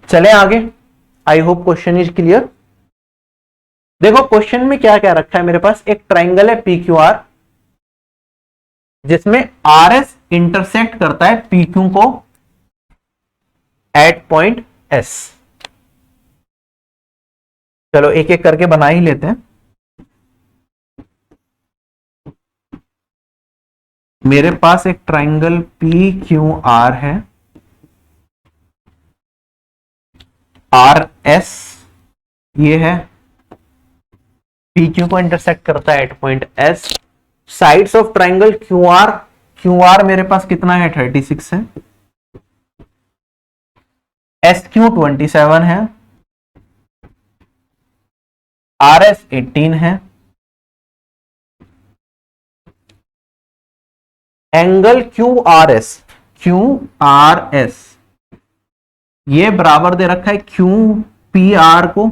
चले आगे, I hope question is clear. देखो क्वेश्चन में क्या क्या रखा है मेरे पास, एक ट्राइंगल है PQR जिसमें RS इंटरसेक्ट करता है PQ को एट पॉइंट S। चलो एक एक करके बना ही लेते हैं। मेरे पास एक ट्राइंगल PQR है, RS ये है, PQ को इंटरसेक्ट करता है at point S। Sides of triangle QR मेरे पास कितना है 36 है, SQ 27 है, RS 18 है, एंगल QRS ये बराबर दे रखा है QPR को।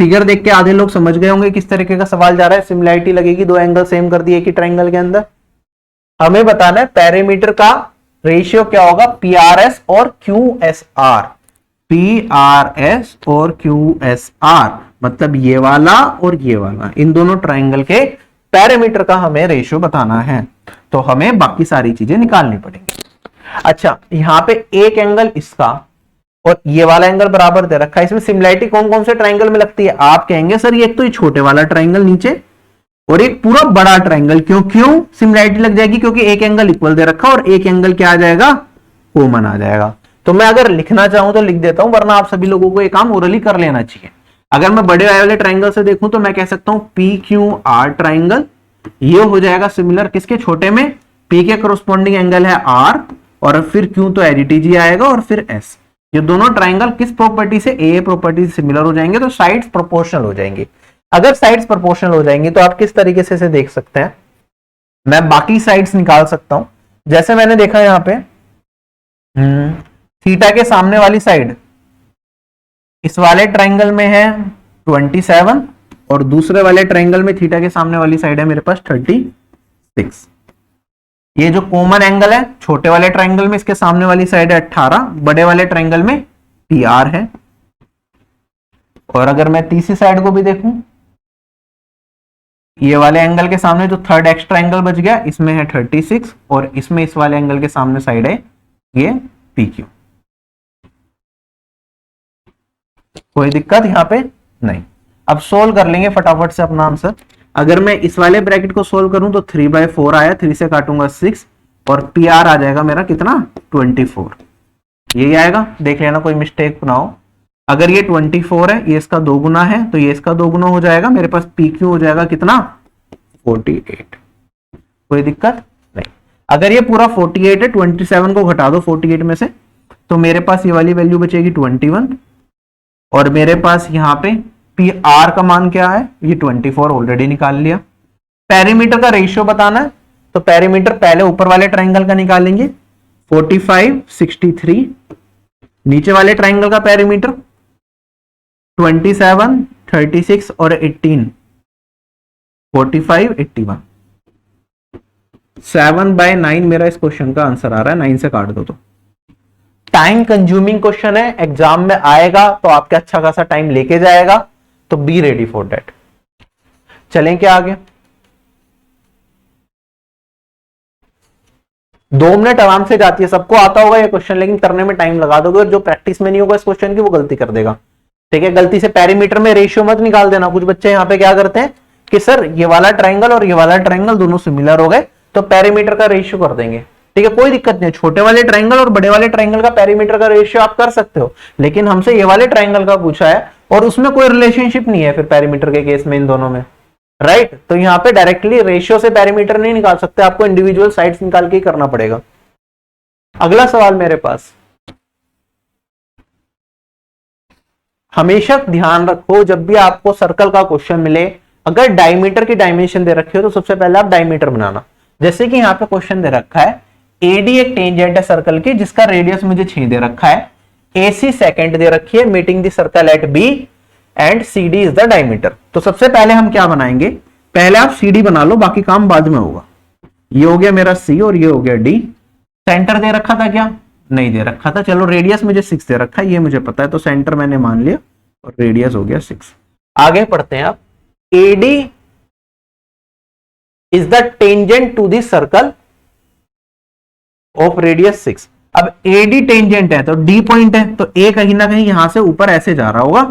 फिगर देख के आधे लोग समझ गए होंगे किस तरीके का सवाल जा रहा है। सिमिलैरिटी लगेगी, दो एंगल सेम कर दिए कि ट्राइंगल के अंदर। हमें बताना है पेरीमीटर का रेशियो क्या होगा PRS और QSR। PRS और QSR मतलब ये वाला और ये वाला, इन दोनों ट्राइंगल के पेरीमीटर का हमें रेशियो बताना है, तो हमें बाकी सारी चीजें निकालनी पड़ेंगी। अच्छा, यहां पे एक एंगल इसका और ये वाला एंगल बराबर दे रखा है। इसमें सिमिलैरिटी कौन कौन से ट्राइंगल में लगती है? आप कहेंगे सर ये एक तो ये छोटे वाला ट्राइंगल नीचे और एक पूरा बड़ा ट्राइंगल। क्यों सिमिलैरिटी लग जाएगी? क्योंकि एक एंगल इक्वल दे रखा और एक एंगल क्या आ जाएगा, कॉमन आ जाएगा। तो मैं अगर लिखना चाहूं तो लिख देता हूं, वरना आप सभी लोगों को ये काम ओरली कर लेना चाहिए। अगर मैं बड़े वाले ट्राइंगल से देखूं तो मैं कह सकता हूं PQR ट्राइंगल, ये हो जाएगा सिमिलर किसके, छोटे में। P के कोरोस्पोंडिंग एंगल है R और फिर Q तो एडिटिजी आएगा और फिर S। ये दोनों ट्राइंगल किस प्रॉपर्टी से, A प्रॉपर्टी से सिमिलर हो जाएंगे, तो साइड्स प्रोपोर्शनल हो जाएंगे। अगर साइड्स प्रोपोर्शनल हो जाएंगी तो आप किस तरीके से इसे देख सकते हैं, मैं बाकी साइड्स निकाल सकता हूं। जैसे मैंने देखा यहां पे थीटा के सामने वाली साइड इस वाले ट्राइंगल में है 27 और दूसरे वाले ट्राइंगल में थीटा के सामने वाली साइड है मेरे पास 36। ये जो कॉमन एंगल है छोटे वाले ट्राइंगल में, इसके सामने वाली साइड है 18, बड़े वाले ट्राइंगल में PR है। और अगर मैं तीसरी साइड को भी देखूं, ये वाले एंगल के सामने जो थर्ड एक्स्ट्रा एंगल बच गया, इसमें है 36 और इसमें इस वाले एंगल के सामने साइड है ये PQ। कोई दिक्कत यहां पे नहीं। अब सोल्व कर लेंगे फटाफट से अपना आंसर। अगर मैं इस वाले ब्रैकेट को सोल्व करूं तो 3/4 आया, 3 से काटूंगा 6 और PR आ जाएगा मेरा कितना, 24। यही आएगा, देख लेना कोई मिस्टेक ना हो। अगर ये 24 है, ये इसका 2 गुना है, तो ये इसका 2 गुना हो जाएगा, मेरे पास PQ हो जाएगा कितना, 48। कोई दिक्कत नहीं। अगर ये पूरा 48 है, 27 को घटा दो 48 में से, तो मेरे पास ये वाली वैल्यू बचेगी 21 और मेरे पास यहाँ पे PR का मान क्या है, ये 24 ऑलरेडी निकाल लिया। पेरीमीटर का रेशियो बताना है, तो पेरीमीटर पहले ऊपर वाले ट्राइंगल का निकालेंगे 45 63, नीचे वाले ट्राइंगल का पेरीमीटर 27 36 और 18 45 81। 7/9 मेरा इस क्वेश्चन का आंसर आ रहा है, 9 से काट दो तो। टाइम कंज्यूमिंग क्वेश्चन है, एग्जाम में आएगा तो आपके अच्छा खासा टाइम लेके जाएगा, तो बी रेडी फॉर दैट। चलें क्या आगे, 2 मिनट आराम से जाती है, सबको आता होगा ये क्वेश्चन, लेकिन करने में टाइम लगा दोगे और जो प्रैक्टिस में नहीं होगा इस क्वेश्चन की वो गलती कर देगा। ठीक है, गलती से पेरीमीटर में रेशियो मत निकाल देना। कुछ बच्चे यहाँ पे क्या करते हैं कि सर ये वाला ट्रायंगल और ये वाला ट्रायंगल दोनों सिमिलर हो गए तो पेरीमीटर का रेशियो कर देंगे। ठीक है, कोई दिक्कत नहीं, छोटे वाले ट्रायंगल और बड़े वाले ट्रायंगल का पेरीमीटर का रेशियो आप कर सकते हो, लेकिन हमसे ये वाले ट्रायंगल का पूछा है और उसमें कोई रिलेशनशिप नहीं है फिर पेरीमीटर के केस में इन दोनों में, राइट। तो यहाँ पे डायरेक्टली रेशियो से पेरीमीटर नहीं निकाल सकते, आपको इंडिविजुअल साइड्स निकाल के ही करना पड़ेगा। अगला सवाल मेरे पास, हमेशा ध्यान रखो जब भी आपको सर्कल का क्वेश्चन मिले, अगर डायमीटर की डायमेंशन दे रखी हो तो सबसे पहले आप डायमीटर बनाना। जैसे कि यहाँ पे क्वेश्चन दे रखा है एडी एक टेंजेंट है सर्कल की जिसका रेडियस मुझे 6 दे रखा है, एसी सेकंड दे रखी है, meeting the circle at B and CD is the diameter. तो सबसे पहले हम क्या बनाएंगे, पहले आप सीडी बना लो, बाकी काम बाद में होगा। ये हो गया मेरा सी और ये हो गया डी। सेंटर दे रखा था क्या, नहीं दे रखा था। चलो रेडियस मुझे 6 दे रखा है, ये मुझे पता है, तो सेंटर मैंने मान लिया और रेडियस हो गया 6। आगे पढ़ते हैं आप, AD is the tangent to the circle of radius 6। अब एडी टेंजेंट है तो डी पॉइंट है, तो ए कहीं ना कहीं यहां से ऊपर ऐसे जा रहा होगा,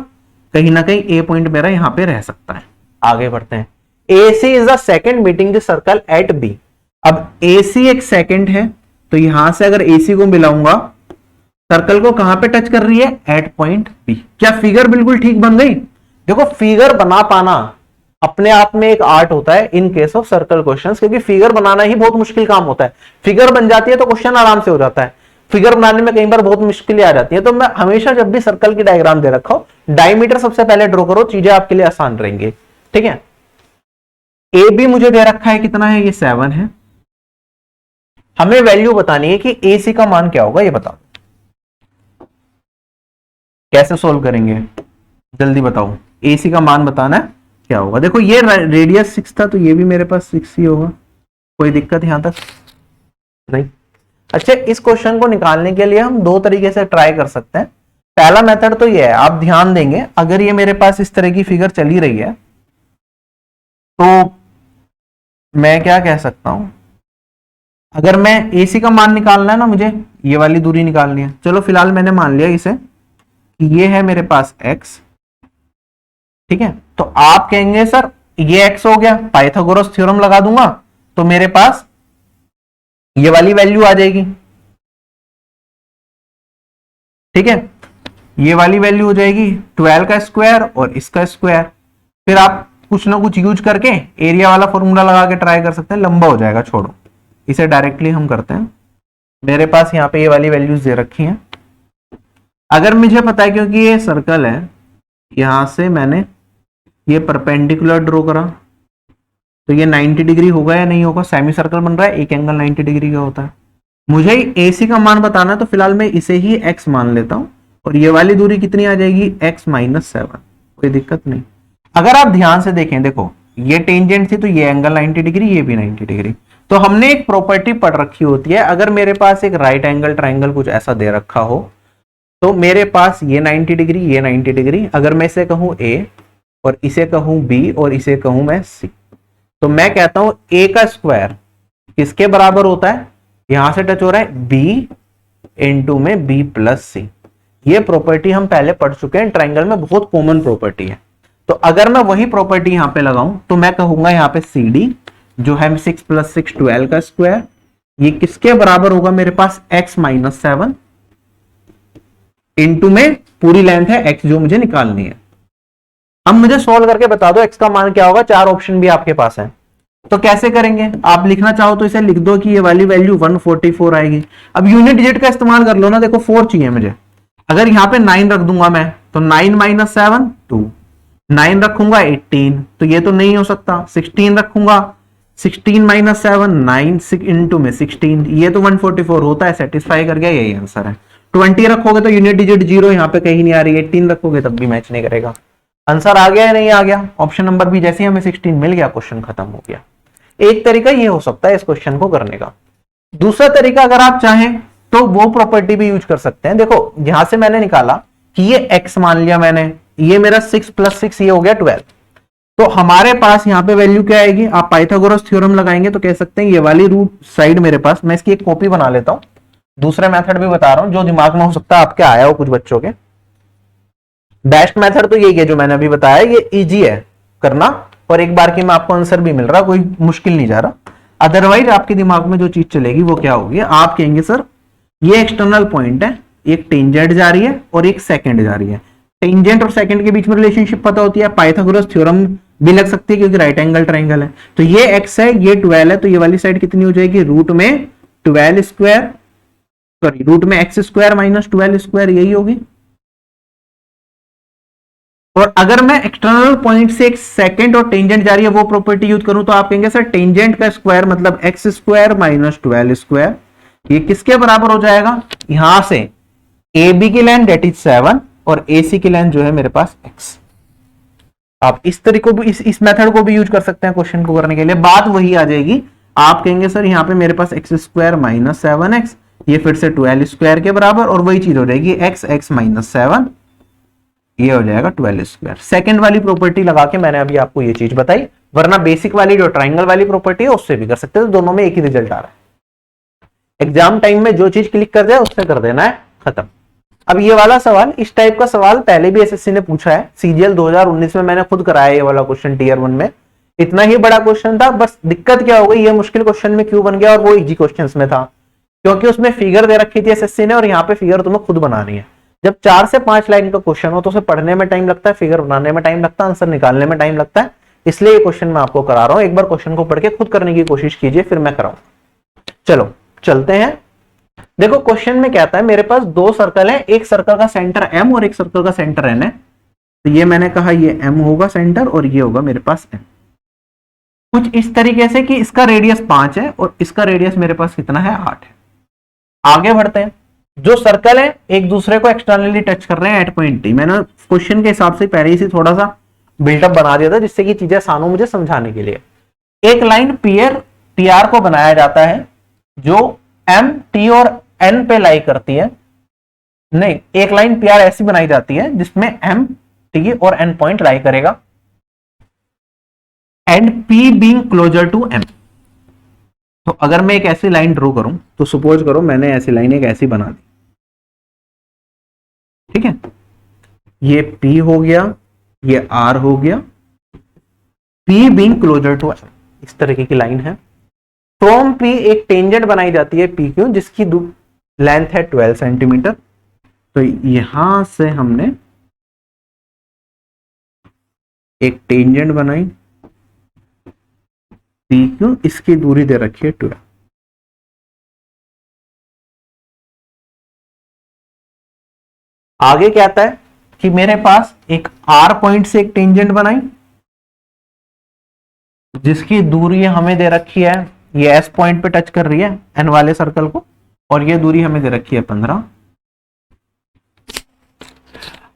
कहीं ना कहीं ए पॉइंट मेरा यहां पे रह सकता है। आगे बढ़ते हैं, AC is the second meeting the circle eight B। अब AC एक सेकंड है तो यहां से अगर AC को मिलाऊंगा, सर्कल को कहां पे टच कर रही है, एट पॉइंट B। क्या फिगर बिल्कुल ठीक बन गई। देखो फिगर बना पाना अपने आप में एक आर्ट होता है in case of circle questions, क्योंकि फिगर बनाना ही बहुत मुश्किल काम होता है। फिगर बन जाती है तो क्वेश्चन आराम से हो जाता है, फिगर बनाने में कई बार बहुत मुश्किलें आ जाती है। तो मैं हमेशा जब भी सर्कल की डायग्राम दे रखा हो, डायमीटर सबसे पहले ड्रॉ करो, चीजें आपके लिए आसान रहेंगी। ठीक है, ए बी मुझे दे रखा है, कितना है, ये 7 है। हमें वैल्यू बतानी है कि ए सी का मान क्या होगा, ये बताओ कैसे सोल्व करेंगे, जल्दी बताओ। ए सी का मान बताना है क्या होगा। देखो ये रेडियस 6 था तो ये भी मेरे पास 6 ही होगा, कोई दिक्कत यहां तक नहीं। अच्छा, इस क्वेश्चन को निकालने के लिए हम दो तरीके से ट्राई कर सकते हैं। पहला मेथड तो ये है, आप ध्यान देंगे अगर ये मेरे पास इस तरह की फिगर चली रही है तो मैं क्या कह सकता हूं, अगर मैं AC का मान निकालना है ना, मुझे ये वाली दूरी निकालनी है। चलो फिलहाल मैंने मान लिया इसे कि ये है मेरे पास x, ठीक है। तो आप कहेंगे सर ये x हो गया, पाइथागोरस थ्योरम लगा दूंगा तो मेरे पास ये वाली वैल्यू आ जाएगी। ठीक है, ये वाली वैल्यू हो जाएगी 12 का स्क्वायर और इसका स्क्वायर। फिर आप कुछ ना कुछ यूज करके एरिया वाला फॉर्मूला लगा के ट्राई कर सकते हैं, लंबा हो जाएगा, छोड़ो इसे डायरेक्टली हम करते हैं। मेरे पास यहाँ पे ये वाली वैल्यूज दे रखी हैं। अगर मुझे पता है क्योंकि ये सर्कल है, यहां से मैंने ये परपेंडिकुलर ड्रॉ करा तो ये 90 डिग्री होगा या नहीं होगा, सेमी सर्कल बन रहा है, एक एंगल 90 डिग्री का होता है। मुझे AC का मान बताना है तो फिलहाल मैं इसे ही x मान लेता हूं और ये वाली दूरी कितनी आ जाएगी, x - 7, कोई दिक्कत नहीं। अगर आप ध्यान से देखें, देखो ये टेंजेंट थी तो ये एंगल 90 डिग्री, ये भी 90 डिग्री। तो हमने एक प्रॉपर्टी पढ़ रखी होती है, अगर मेरे पास एक राइट एंगल ट्राइंगल कुछ ऐसा दे रखा हो तो मेरे पास ये 90 डिग्री, ये 90 डिग्री, अगर मैं इसे कहूं A और इसे कहूं B और इसे कहूं मैं C, तो मैं कहता हूं A का स्क्वायर किसके बराबर होता है, यहां से टच हो रहा है B इंटू में B प्लस C। ये प्रॉपर्टी हम पहले पढ़ चुके हैं, ट्राइंगल में बहुत कॉमन प्रॉपर्टी है। तो अगर मैं वही प्रॉपर्टी यहां पे लगाऊं तो मैं कहूंगा यहां पे CD जो है 6 + 6 12 का स्क्वायर, ये किसके बराबर होगा मेरे पास, x - 7 इंटू में पूरी लेंथ है x जो मुझे निकालनी है। अब मुझे सोल्व करके बता दो x का मान क्या होगा, 4 ऑप्शन भी आपके पास है। तो कैसे करेंगे, आप लिखना चाहो तो इसे लिख दो कि ये वाली वैल्यू 144 आएगी। अब यूनिट डिजिट का इस्तेमाल कर लो ना, देखो 4 चाहिए मुझे। अगर यहाँ पे 9 रख दूंगा मैं तो 9 - 7 2, 9 रखूंगा 18, तो ये तो नहीं हो सकता। 16 रखूंगा, 16 - 7 9 इंटू में 16, ये तो 144 होता है, सेटिस्फाई कर गया, यही आंसर है। 20 रखोगे तो यूनिट डिजिट 0 यहाँ पे कहीं नहीं आ रही, 18 रखोगे तब भी मैच नहीं करेगा। आंसर आ गया या नहीं आ गया, ऑप्शन नंबर बी। जैसे हमें 16 मिल गया, क्वेश्चन खत्म हो गया। एक तरीका ये हो सकता है इस क्वेश्चन को करने का। दूसरा तरीका अगर आप चाहें तो वो प्रॉपर्टी भी यूज कर सकते हैं। देखो यहां से मैंने निकाला कि ये x मान लिया मैंने, ये मेरा 6 + 6 ये हो गया 12। तो हमारे पास यहाँ पे वैल्यू क्या आएगी, आप पाइथागोरस थ्योरम लगाएंगे तो कह सकते हैं ये वाली रूट साइड मेरे पास, मैं इसकी एक कॉपी बना लेता हूं, दूसरा मेथड भी बता रहा हूं जो दिमाग में हो सकता है आपके आया हो कुछ बच्चों के। बेस्ट मेथड तो यही है जो मैंने अभी बताया, ये इजी है करना और एक बार की में आपको आंसर भी मिल रहा, कोई मुश्किल नहीं जा रहा। अदरवाइज आपके दिमाग में जो चीज चलेगी वो क्या होगी, आप कहेंगे सर ये एक्सटर्नल पॉइंट है, एक टेंजेंट जा रही है और एक सेकंड जा रही है। टेंजेंट और सेकंड के बीच में रिलेशनशिप पता होती है, पाइथागोरस थ्योरम भी लग सकती है क्योंकि राइट एंगल ट्राइंगल है। तो ये एक्स है, ये 12 है, तो ये वाली साइड कितनी हो जाएगी, रूट में 12 स्क्वायर, सॉरी रूट में एक्स स्क्वायर माइनस 12 स्क्वायर, यही होगी। और अगर मैं एक्सटर्नल पॉइंट से एक सेकंड और टेंजेंट जा रही है वो प्रॉपर्टी यूज करूं तो आप कहेंगे सर टेंजेंट का स्क्वायर मतलब एक्स स्क्वायर माइनस 12 स्क्वायर, ये किसके बराबर हो जाएगा, यहां से ए बी की लेंथ दैट इज 7 और ए सी की लेंथ जो है मेरे पास x। आप इस तरीके को भी इस मेथड को भी यूज कर सकते हैं क्वेश्चन को करने के लिए। बात वही आ जाएगी, आप कहेंगे सर यहाँ पे मेरे पास एक्स स्क्वायर माइनस 7x, ये फिर से 12 स्क्वायर के बराबर और वही चीज हो जाएगी एक्स एक्स माइनस 7, ये हो जाएगा 12 स्क्वायर। सेकंड वाली प्रॉपर्टी लगा के मैंने अभी आपको ये चीज बताई, वरना बेसिक वाली जो ट्राइंगल वाली प्रॉपर्टी है उससे भी कर सकते हैं, तो दोनों में एक ही रिजल्ट आ रहा है। एग्जाम टाइम में जो चीज क्लिक कर जाए उससे कर देना है, खत्म। अब ये वाला सवाल, इस टाइप का सवाल पहले भी एसएससी ने पूछा है, सीजीएल 2019 में मैंने खुद कराया ये वाला क्वेश्चन टीयर 1 में। इतना ही बड़ा क्वेश्चन था, बस दिक्कत क्या हो गई, ये मुश्किल क्वेश्चन में क्यों बन गया और वो इजी क्वेश्चन में था क्योंकि उसमें फिगर दे रखी थी एसएससी ने और यहाँ पे फिगर तुम्हें खुद बनानी है। जब 4 से 5 लाइन का क्वेश्चन हो तो उसे पढ़ने में टाइम लगता है, फिगर बनाने में टाइम लगता है, आंसर निकालने में टाइम लगता है, इसलिए ये क्वेश्चन मैं आपको करा रहा हूं। एक बार क्वेश्चन को पढ़ के खुद करने की कोशिश कीजिए फिर मैं कराऊं। चलो चलते हैं। देखो क्वेश्चन में क्या आता है, मेरे पास दो सर्कल है, एक सर्कल का सेंटर m और एक सर्कल का सेंटर n है। तो ये मैंने कहा ये m होगा सेंटर और ये होगा मेरे पास n। कुछ इस तरीके से कि इसका रेडियस 5 है और इसका रेडियस मेरे पास कितना है, 8 है। आगे बढ़ते हैं। जो सर्कल है एक दूसरे को एक्सटर्नली टच कर रहे हैं एट पॉइंट टी। मैंने क्वेश्चन के हिसाब से पहले ही थोड़ा सा बिल्डअप बना दिया था जिससे कि चीजें आसान हो मुझे समझाने के लिए। एक लाइन पी आर को बनाया जाता है जो एम टी और एन पे लाई करती है, नहीं एक लाइन पी आर ऐसी बनाई जाती है जिसमें एम टी और एन पॉइंट लाई करेगा and P being closer to M. तो अगर मैं एक ऐसी लाइन ड्रॉ करूं तो सपोज करो मैंने ऐसी लाइन एक ऐसी बना दी, ठीक है, ये P हो गया, ये R हो गया, P being closer to R, इस तरीके की लाइन है। फ्रॉम P एक टेंजेंट बनाई जाती है P क्यों, जिसकी लेंथ है 12 सेंटीमीटर। तो यहां से हमने एक टेंजेंट बनाई P क्यों, इसकी दूरी दे रखी है 12। आगे क्या आता है कि मेरे पास एक R पॉइंट से एक टेंजेंट बनाई जिसकी दूरी हमें दे रखी है, ये S पॉइंट पे टच कर रही है N वाले सर्कल को और ये दूरी हमें दे रखी है 15।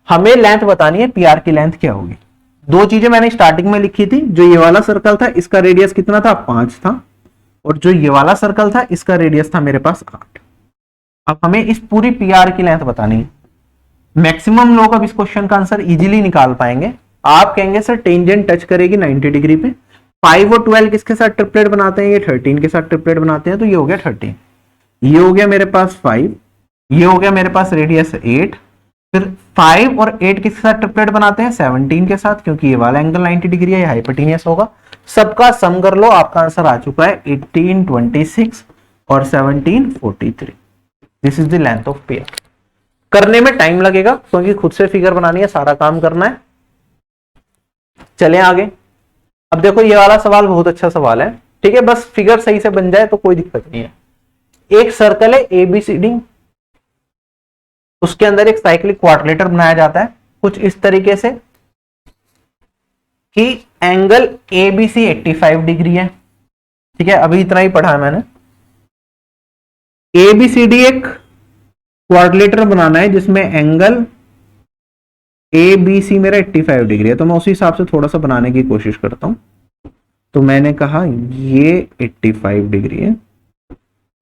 हमें लेंथ बतानी है, PR की लेंथ क्या होगी। दो चीजें मैंने स्टार्टिंग में लिखी थी, जो ये वाला सर्कल था इसका रेडियस कितना था, 5 था, और जो ये वाला सर्कल था इसका रेडियस था मेरे पास 8। अब हमें इस पूरी PR की लेंथ बतानी है। मैक्सिमम लोग अब इस क्वेश्चन का आंसर इजीली निकाल पाएंगे। आप कहेंगे सर टेंजेंट टच करेगी 90 डिग्री पे, 5 और 12 किसके साथ ट्रिपलेट बनाते हैं, ये 13 के साथ ट्रिपलेट बनाते हैं, तो ये हो गया 13, ये हो गया मेरे पास 5, ये हो गया मेरे पास रेडियस 8, फिर 5 और 8 किसके साथ ट्रिपलेट बनाते हैं, 17 के साथ, क्योंकि ये वाला एंगल 90 डिग्री है, ये हाइपोटेनियस होगा। सबका सम कर लो, आपका आंसर आ चुका है 18 26 और 17 43। This is the length of pair. करने में टाइम लगेगा क्योंकि खुद से फिगर बनानी है, सारा काम करना है। चलें आगे। अब देखो ये वाला सवाल बहुत अच्छा सवाल है, ठीक है, बस फिगर सही से बन जाए तो कोई दिक्कत नहीं है। एक सर्कल है ABCD, उसके अंदर एक साइक्लिक क्वाड्रिलेटर बनाया जाता है कुछ इस तरीके से कि एंगल ABC 85 डिग्री है, ठीक है, अभी इतना ही पढ़ा है मैंने। ABCD एक क्वाड्रिलेटर बनाना है जिसमें एंगल ABC मेरा 85 डिग्री है, तो मैं उसी हिसाब से थोड़ा सा बनाने की कोशिश करता हूं। तो मैंने कहा ये 85 डिग्री है,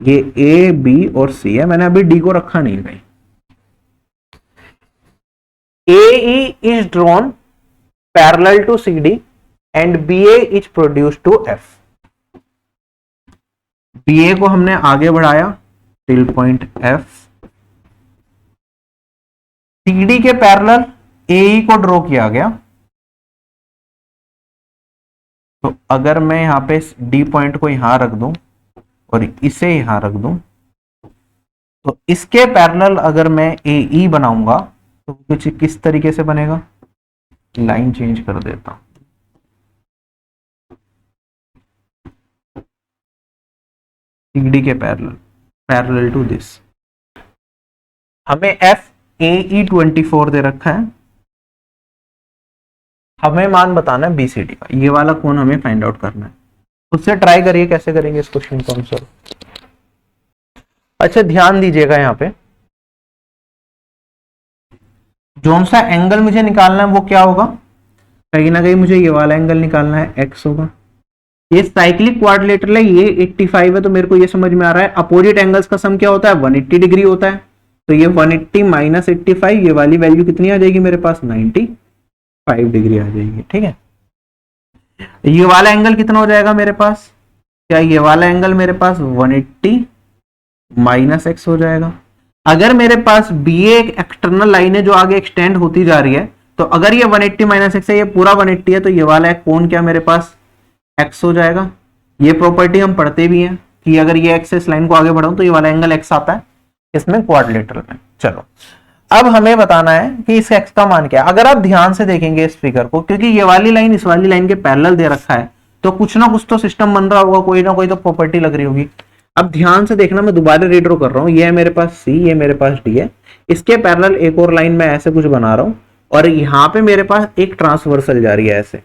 ये A, B और C है, मैंने अभी D को रखा नहीं भाई। AE is drawn parallel to CD and BA is produced to F। BA को हमने आगे बढ़ाया टिल पॉइंट F, CD के पैरेलल AE को ड्रॉ किया गया, तो अगर मैं यहाँ पे D पॉइंट को यहां रख दूं और इसे यहां रख दूं, तो इसके पैरेलल अगर मैं AE बनाऊंगा तो कुछ किस तरीके से बनेगा, लाइन चेंज कर देता हूं, CD के पैरेलल टू दिस। हमें FAE24 दे रखा है, हमें मान बताना है BCD का, ये वाला कोण हमें फाइंड आउट करना है। उससे ट्राई करिए कैसे करेंगे इस क्वेश्चन को हम सॉल्व। अच्छा ध्यान दीजिएगा, यहाँ पे जो सा एंगल मुझे निकालना है वो क्या होगा, कहीं ना कहीं मुझे ये वाला एंगल निकालना है, x होगा। ये साइक्लिक क्वाड्रिलेटरल है, ये 85 है, तो मेरे को ये समझ में आ रहा है अपोजिट एंगल्स का सम क्या होता है, 180 डिग्री होता है। तो ये 180 माइनस 85, ये वाली वैल्यू कितनी आ जाएगी मेरे पास, 95 डिग्री आ जाएगी। ठीक है, ये वाला एंगल कितना हो जाएगा मेरे पास, क्या ये वाला एंगल मेरे पास 180 माइनस x हो जाएगा। अगर मेरे पास BA एक एक्सटर्नल लाइन है जो आगे एक्सटेंड होती जा रही है, तो अगर ये 180 माइनस x है, ये पूरा 180 है, तो ये वाला कोण क्या मेरे पास x हो जाएगा। ये प्रॉपर्टी हम पढ़ते भी हैं कि अगर ये x इस लाइन को आगे बढ़ाऊं तो ये वाला एंगल x आता है इसमें क्वाड्रिलेटरल में। चलो अब हमें बताना है कि इस x का मान क्या है। अगर आप ध्यान से देखेंगे इस फिगर को, क्योंकि ये वाली लाइन इस वाली लाइन के पैरेलल दे रखा है, तो कुछ ना कुछ तो सिस्टम बन रहा होगा, कोई ना कोई तो प्रॉपर्टी लग रही होगी। अब ध्यान से देखना, मैं दोबारा रीड्रॉ कर रहा हूँ, ये है मेरे पास C, ये मेरे पास D है, इसके पैरेलल एक और लाइन मैं ऐसे कुछ बना रहा हूँ, और यहाँ पे मेरे पास एक ट्रांसवर्सल जा रही है ऐसे।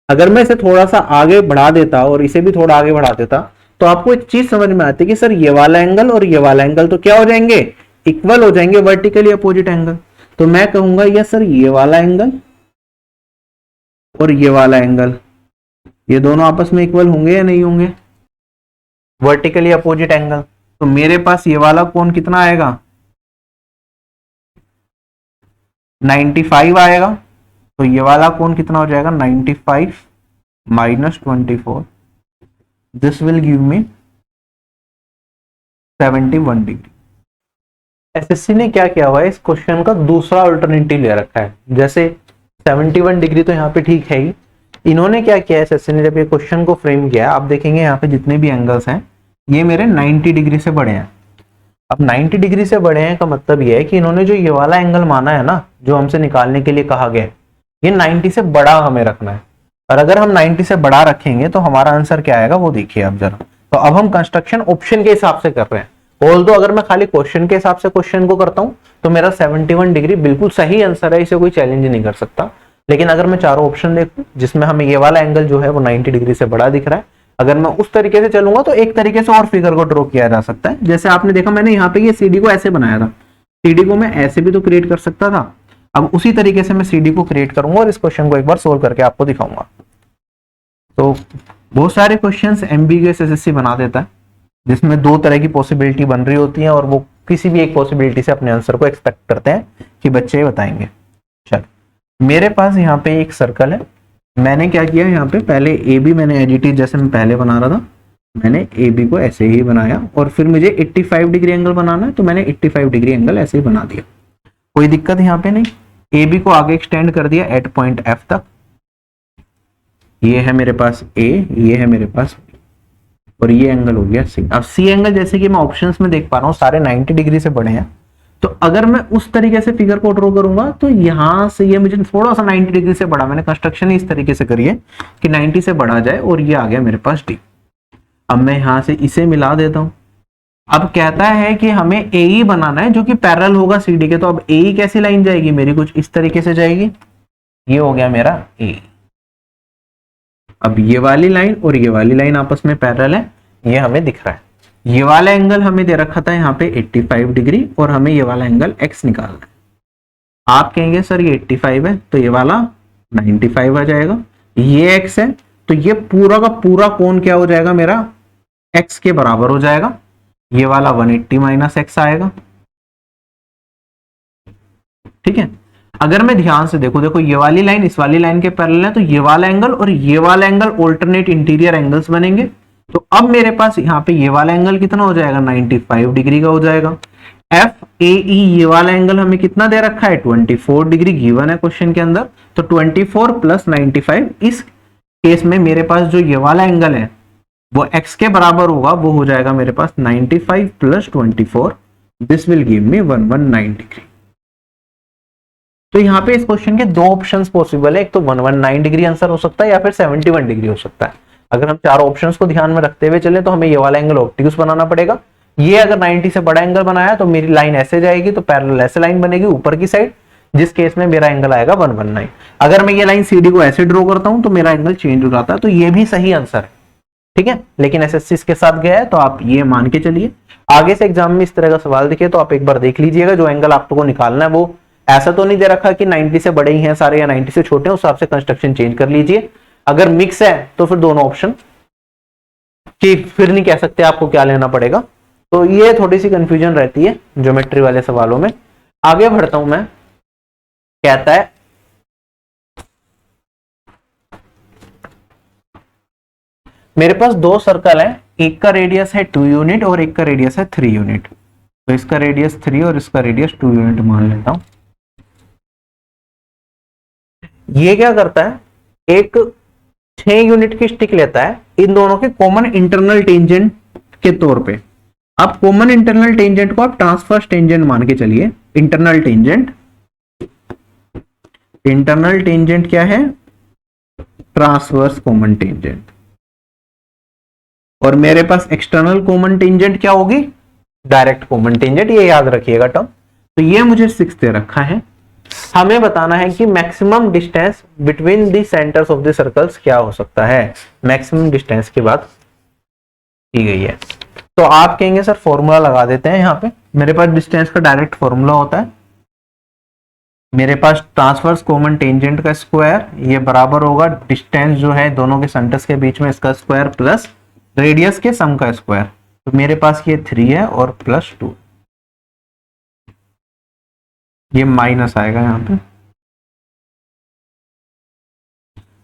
अगर मैं इसे थोड़ा सा आगे बढ़ा देता और इसे भी थोड़ा आगे बढ़ा देता, तो आपको एक चीज समझ में आती है कि सर ये वाला एंगल और ये वाला एंगल तो क्या हो जाएंगे, इक्वल हो जाएंगे, वर्टिकली अपोजिट एंगल। तो मैं कहूंगा ये सर ये वाला एंगल और ये वाला एंगल, ये दोनों आपस में इक्वल होंगे या नहीं होंगे, वर्टिकली अपोजिट एंगल। तो मेरे पास ये वाला कोण कितना आएगा, 95 आएगा। तो ये वाला कोण कितना हो जाएगा, 95 minus 24, this will give me 71 degree. SSC ने क्या किया हुआ है, इस क्वेश्चन का दूसरा अल्टरनेटिव ले रखा है। जैसे 71 डिग्री तो यहाँ पे ठीक है ही, इन्होंने क्या किया है एसएससी ने, जब ये क्वेश्चन को फ्रेम किया, आप देखेंगे यहाँ पे जितने भी एंगल्स हैं ये मेरे 90 डिग्री से बड़े हैं। अब 90 डिग्री से बड़े हैं का मतलब ये है कि इन्होंने जो ये वाला एंगल माना है ना, जो हमसे निकालने के लिए कहा गया है, ये 90 से बड़ा हमें रखना है। और अगर हम 90 से बड़ा रखेंगे तो हमारा आंसर क्या आएगा वो देखिए आप जरा। तो अब हम कंस्ट्रक्शन ऑप्शन के हिसाब से कर रहे हैं। ऑल्दो अगर मैं खाली क्वेश्चन के हिसाब से क्वेश्चन को करता हूं तो मेरा 71 डिग्री बिल्कुल सही आंसर है, इसे कोई चैलेंज नहीं कर सकता। लेकिन अगर मैं चारों ऑप्शन देखूं जिसमें हमें ये वाला एंगल जो है वो 90 डिग्री से बड़ा दिख रहा है, अगर मैं उस तरीके से चलूंगा तो एक तरीके से और फिगर को ड्रॉ किया जा सकता है। जैसे आपने देखा मैंने यहाँ पे ये CD को ऐसे बनाया था, CD को मैं ऐसे भी तो क्रिएट कर सकता था। अब उसी तरीके से मैं CD को क्रिएट करूंगा और इस क्वेश्चन को एक बार सोल्व करके आपको दिखाऊंगा। तो बहुत सारे क्वेश्चंस एमबीगुअस एसएससी बना देता है, जिसमें दो तरह की पॉसिबिलिटी बन रही होती है और वो किसी भी एक पॉसिबिलिटी से अपने आंसर को एक्सपेक्ट करते हैं कि बच्चे बताएंगे। चल मेरे पास यहाँ पे एक सर्कल है, मैंने क्या किया यहाँ पे पहले ए बी मैंने एडिटेड जैसे मैं पहले बना रहा था, मैंने ए बी को ऐसे ही बनाया और फिर मुझे 85 डिग्री एंगल बनाना है तो मैंने 85 डिग्री एंगल ऐसे ही बना दिया, कोई दिक्कत यहाँ पे नहीं। ए बी को आगे एक्सटेंड कर दिया एट पॉइंट एफ तक, ये है मेरे पास ए, ये है मेरे पास और ये एंगल हो गया सी। अब सी एंगल जैसे कि मैं ऑप्शंस में देख पा रहा हूँ सारे 90 डिग्री से बड़े हैं, तो अगर मैं उस तरीके से फिगर को ड्रॉ करूंगा तो यहां से ये मुझे थोड़ा सा 90 डिग्री से बड़ा, मैंने कंस्ट्रक्शन ही इस तरीके से करी है कि 90 से बड़ा जाए और ये आ गया मेरे पास डी। अब मैं यहां से इसे मिला देता हूं। अब कहता है कि हमें ए बनाना है जो कि पैरेलल होगा सीडी के, तो अब ए कैसी लाइन जाएगी मेरी, कुछ इस तरीके से जाएगी, ये हो गया मेरा ए। अब ये वाली लाइन और ये वाली लाइन आपस में पैरेलल है, ये हमें दिख रहा है। ये वाला एंगल हमें दे रखा था यहाँ पे 85 डिग्री और हमें ये वाला एंगल x निकालना है। आप कहेंगे सर ये 85 है तो ये वाला 95 आ जाएगा, ये x है तो ये पूरा का पूरा कोण क्या हो जाएगा मेरा x के बराबर हो जाएगा, ये वाला 180 माइनस x आएगा। ठीक है, अगर मैं ध्यान से देखो ये वाली लाइन इस वाली लाइन के पैरेलल है तो ये वाला एंगल और ये वाला एंगल ऑल्टरनेट इंटीरियर एंगल्स बनेंगे। तो अब मेरे पास यहाँ पे ये वाला एंगल कितना हो जाएगा 95 डिग्री का हो जाएगा, एफ ए ई ये वाला एंगल हमें कितना दे रखा है 24 डिग्री गिवन है क्वेश्चन के अंदर। तो 24 प्लस 95, इस केस में मेरे पास जो ये वाला एंगल है वो x के बराबर होगा, वो हो जाएगा मेरे पास 95 plus 24, this will give me 119 degree. तो यहाँ पे इस क्वेश्चन के दो ऑप्शंस पॉसिबल है, एक तो 119 डिग्री आंसर हो सकता है या फिर 71 डिग्री हो सकता है। अगर हम चारों ऑप्शंस को ध्यान में रखते हुए चले तो हमें ये वाला एंगल ऑब्ट्यूज बनाना पड़ेगा। ये अगर 90 से बड़ा एंगल बनाया तो मेरी लाइन ऐसे जाएगी, तो पैरेलल ऐसे लाइन बनेगी ऊपर की साइड, जिस केस में मेरा एंगल आएगा 119। अगर मैं ये लाइन सीडी को ऐसे ड्रॉ करता हूं तो मेरा एंगल चेंज हो जाता है, तो ये भी सही आंसर है, ठीक है। लेकिन एसएससी इसके साथ गया है तो आप ये मान के चलिए। आगे से एग्जाम में इस तरह का सवाल दिखे तो आप एक बार देख लीजिएगा, जो एंगल आपको निकालना है वो ऐसा तो नहीं दे रखा कि 90 से बड़े ही हैं सारे या 90 से छोटे हैं, उस हिसाब से कंस्ट्रक्शन चेंज कर लीजिए। अगर मिक्स है तो फिर दोनों ऑप्शन कि फिर नहीं कह सकते आपको क्या लेना पड़ेगा। तो ये थोड़ी सी कंफ्यूजन रहती है ज्योमेट्री वाले सवालों में। आगे बढ़ता हूं मैं, कहता है मेरे पास दो सर्कल है, एक का रेडियस है 2 यूनिट और एक का रेडियस है 3 यूनिट। तो इसका रेडियस 3 और इसका रेडियस 2 यूनिट मान लेता हूं। ये क्या करता है, एक 6 यूनिट की स्टिक लेता है, इन दोनों के कॉमन इंटरनल टेंजेंट के तौर पे। अब कॉमन इंटरनल टेंजेंट को आप ट्रांसवर्स टेंजेंट मान के चलिए। इंटरनल टेंजेंट, इंटरनल टेंजेंट क्या है, ट्रांसवर्स कॉमन टेंजेंट। और मेरे पास एक्सटर्नल कॉमन टेंजेंट क्या होगी, डायरेक्ट कॉमन टेंजेंट, ये याद रखिएगा टर्म। तो ये मुझे 6 दे रखा है। हमें बताना है कि maximum distance between the centres of the circles क्या हो सकता है। मैक्सिमम डिस्टेंस की बात की गई है। तो आप कहेंगे सर फॉर्मूला लगा देते हैं। यहां पे मेरे पास डिस्टेंस का डायरेक्ट फॉर्मूला होता है, मेरे पास ट्रांसवर्स कॉमन टेंजेंट का स्क्वायर, ये बराबर होगा डिस्टेंस जो है दोनों के सेंटर्स के बीच में इसका स्क्वायर प्लस रेडियस के सम का स्क्वायर। तो मेरे पास ये 3 है और प्लस 2, ये माइनस आएगा यहां पे।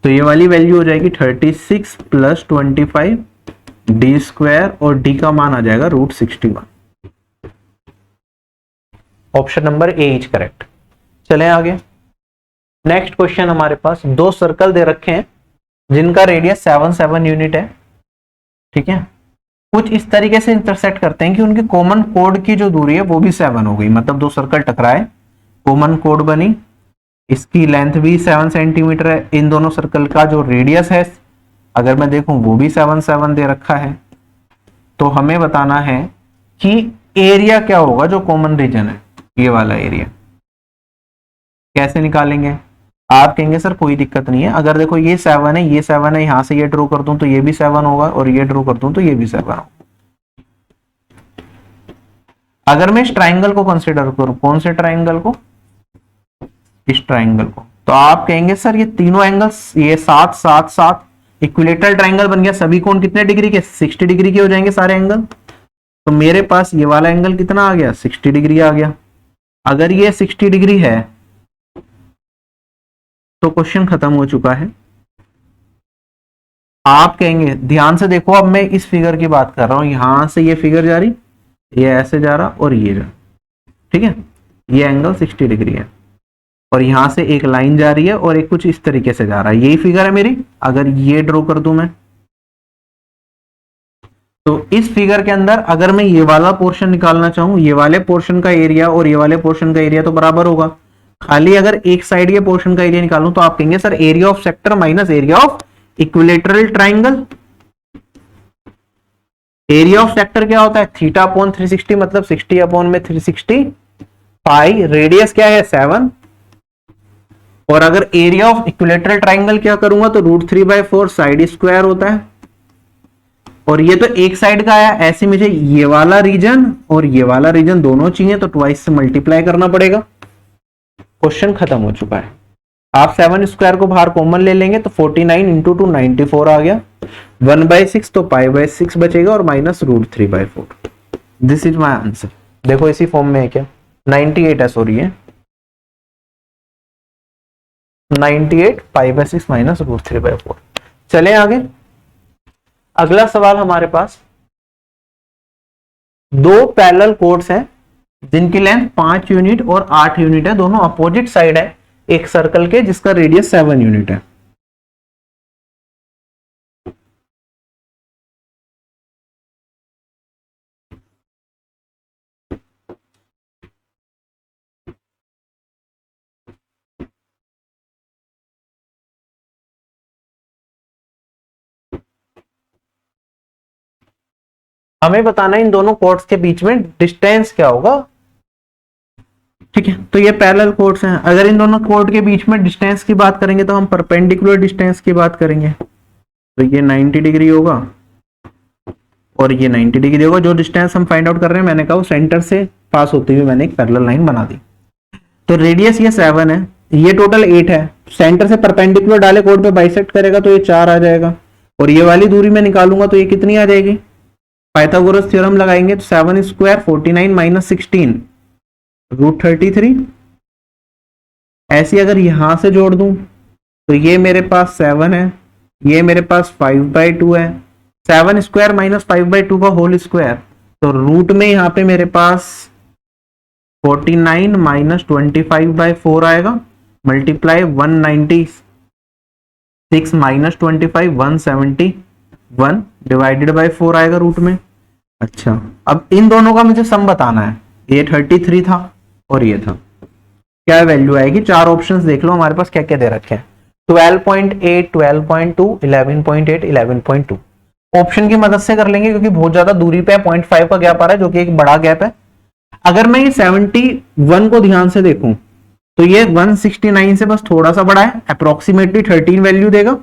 तो ये वाली वैल्यू हो जाएगी 36 प्लस 25 डी स्क्वायर, और डी का मान आ जाएगा √61। Option number A is correct. चलें आगे। नेक्स्ट क्वेश्चन हमारे पास दो सर्कल दे रखे हैं जिनका रेडियस 7 यूनिट है, ठीक है। कुछ इस तरीके से इंटरसेक्ट करते हैं कि उनके कॉमन कोड की जो दूरी है वो भी 7 हो गई, मतलब दो सर्कल टकराए, कॉमन कोड बनी, इसकी लेंथ भी 7 सेंटीमीटर है, इन दोनों सर्कल का जो रेडियस है अगर मैं देखूं वो भी 7 दे रखा है। तो हमें बताना है कि एरिया क्या होगा जो कॉमन रीजन है, ये वाला एरिया कैसे निकालेंगे। आप कहेंगे सर कोई दिक्कत नहीं है, अगर देखो ये 7 है, ये 7 है, यहां से ये ड्रॉ कर दूं तो ये भी 7 होगा, और ये ड्रॉ कर दूं तो ये भी 7 होगा। अगर मैं इस ट्राइंगल को कंसीडर करूं, कौन से ट्राइंगल को, इस ट्राइंगल को, तो आप कहेंगे सर ये तीनों एंगल्स, ये 7 7 7 इक्विलेटरल ट्राइंगल बन गया। सभी कोण कितने डिग्री के, 60 डिग्री के हो जाएंगे सारे एंगल। तो मेरे पास ये वाला एंगल कितना आ गया, 60 डिग्री आ गया। अगर ये 60 डिग्री है तो क्वेश्चन खत्म हो चुका है। आप कहेंगे ध्यान से देखो, अब मैं इस फिगर की बात कर रहा हूं, यहां से ये फिगर जा रही, ये ऐसे जा रहा और ये जा, ठीक है। ये एंगल 60 डिग्री है और यहां से एक लाइन जा रही है और एक कुछ इस तरीके से जा रहा है, यही फिगर है मेरी। अगर ये ड्रॉ कर दूं मैं, तो इस फिगर के अंदर अगर मैं ये वाला पोर्शन निकालना चाहूं, ये वाले पोर्शन का एरिया और ये वाले पोर्शन का एरिया तो बराबर होगा। खाली अगर एक साइड ये पोर्शन का एरिया निकालूं तो आप कहेंगे sir area of sector minus area of equilateral triangle. Area of sector क्या होता है, θ/360, मतलब 60/360 पाई, रेडियस क्या है 7। और अगर एरिया ऑफ इक्विलेटरल ट्राइंगल क्या करूंगा तो √3/4 साइड स्क्वायर होता है। और ये तो एक साइड का आया, ऐसे मुझे ये वाला रीजन और ये वाला रीजन दोनों चाहिए, तो 2 से मल्टीप्लाई करना पड़ेगा। क्वेश्चन खत्म हो चुका है। आप 7 स्क्वायर को बाहर कॉमन ले लेंगे तो 49 × 2 94 आ गया, 1/6 तो π/6 बचेगा और minus √3/4। This is my answer. देखो इसी फॉर्म में है क्या, 98 है, सॉरी है 98 π/6 माइनस √3/4। चले आगे। अगला सवाल हमारे पास, दो पैरेलल कोड्स हैं जिनकी लेंथ 5 यूनिट और 8 यूनिट है, दोनों अपोजिट साइड है एक सर्कल के जिसका रेडियस 7 यूनिट है। हमें बताना है इन दोनों कोर्ड्स के बीच में डिस्टेंस क्या होगा। ठीक है, तो ये पैरेलल कोर्ड्स हैं। अगर इन दोनों कोर्ड के बीच में डिस्टेंस की बात करेंगे तो हम परपेंडिकुलर डिस्टेंस की बात करेंगे। तो ये 90 डिग्री होगा और ये 90 डिग्री होगा। जो डिस्टेंस हम फाइंड आउट कर रहे हैं, मैंने कहा वो सेंटर से पास होती हुई मैंने एक पैरेलल लाइन बना दी। तो रेडियस ये 7 है, ये टोटल 8 है। सेंटर से परपेंडिकुलर डाले कोड पे बाइसेक्ट करेगा तो ये 4 आ जाएगा, और ये वाली दूरी में निकालूंगा तो ये कितनी आ जाएगी। पाइथागोरस थ्योरम लगाएंगे तो 7 स्क्वायर 49 माइनस 16 √33। ऐसी अगर यहां से जोड़ दूं तो ये मेरे पास 7 है, ये मेरे पास 5/2 है। 7 स्क्वायर माइनस 5/2 का होल स्क्वायर, तो रूट में यहाँ पे मेरे पास 49 माइनस 25/4 आएगा, मल्टीप्लाई 196 माइनस 25 171 डिवाइडेड बाय 4 आएगा रूट में। अच्छा, अब इन दोनों का मुझे सम बताना है। ये 33 था और ये था, क्या वैल्यू आएगी। 4 ऑप्शंस देख लो हमारे पास क्या क्या दे रखे हैं। 12.8, 12.2, 11.8, 11.2। ऑप्शन की मदद से कर लेंगे क्योंकि बहुत ज्यादा दूरी पे 0.5 का गैप आ रहा है जो कि एक बड़ा गैप है। अगर मैं ये 71 को ध्यान से देखूं तो ये 169 से बस थोड़ा सा बड़ा है, अप्रोक्सीमेटली 13 वैल्यू देगा,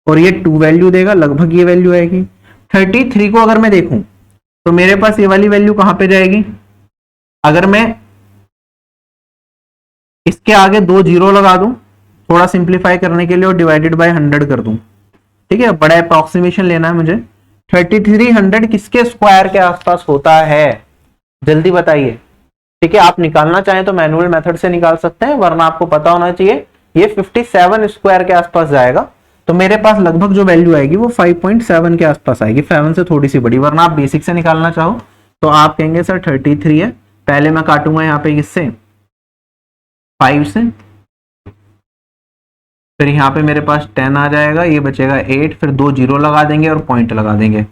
और ये 2 वैल्यू देगा, लगभग ये वैल्यू आएगी। 33 को अगर मैं देखूं तो मेरे पास ये वाली वैल्यू कहां पे जाएगी। अगर मैं इसके आगे 2 जीरो लगा दूं थोड़ा सिंप्लीफाई करने के लिए और डिवाइडेड बाय 100 कर दूं, ठीक है, बड़ा अप्रोक्सीमेशन लेना है मुझे। 3300 किसके स्क्वायर के आसपास होता है, जल्दी बताइए। ठीक है, आप निकालना चाहें तो मैनुअल मेथड से निकाल सकते हैं, वरना आपको पता होना चाहिए ये 57 स्क्वायर के आसपास जाएगा। तो मेरे पास लगभग जो वैल्यू आएगी वो 5.7 के आसपास आएगी, 7 से थोड़ी सी बड़ी। वरना आप बेसिक से निकालना चाहो तो आप कहेंगे सर 33 है, पहले मैं काटूंगा यहाँ पे किससे, 5 से, फिर यहाँ पे मेरे पास 10 आ जाएगा, ये बचेगा 8, फिर 2 जीरो लगा देंगे और पॉइंट लगा देंगे।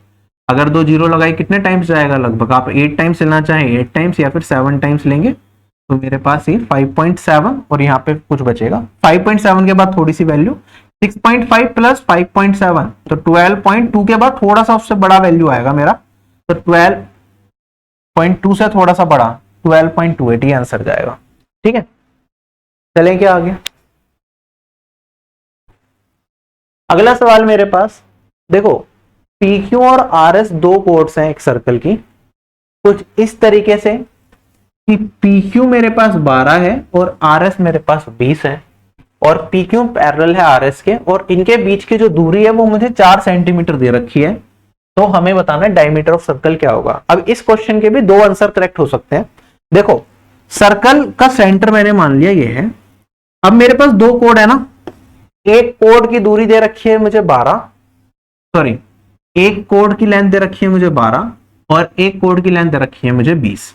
अगर 2 जीरो लगाए कितने टाइम्स जाएगा, लगभग आप 8 टाइम्स लेना चाहें 8 टाइम्स या फिर 7 टाइम्स लेंगे तो मेरे पास ये 5.7 और यहाँ पे कुछ बचेगा। 5.7 के बाद थोड़ी सी वैल्यू 6.5 प्लस 5.7 तो 12.2 के बाद थोड़ा सा उससे बड़ा वैल्यू आएगा मेरा, तो 12.2 से थोड़ा सा बड़ा 12.28 आंसर जाएगा। ठीक है, चलें क्या आगे। अगला सवाल मेरे पास देखो, PQ और RS दो कोड्स हैं एक सर्कल की, कुछ इस तरीके से कि PQ मेरे पास 12 है और RS मेरे पास 20 है, और PQ पैरेलल है RS के, और इनके बीच की जो दूरी है वो मुझे 4 सेंटीमीटर दे रखी है। तो हमें बताना है डायमीटर ऑफ सर्कल क्या होगा। अब इस क्वेश्चन के भी 2 आंसर करेक्ट हो सकते हैं। देखो, सर्कल का सेंटर मैंने मान लिया ये है। अब मेरे पास 2 कोड है ना, एक कोड की दूरी दे रखी है मुझे 12, सॉरी, एक कोड की लेंथ दे रखी है मुझे 12 और एक कोड की लेंथ दे रखी है मुझे 20।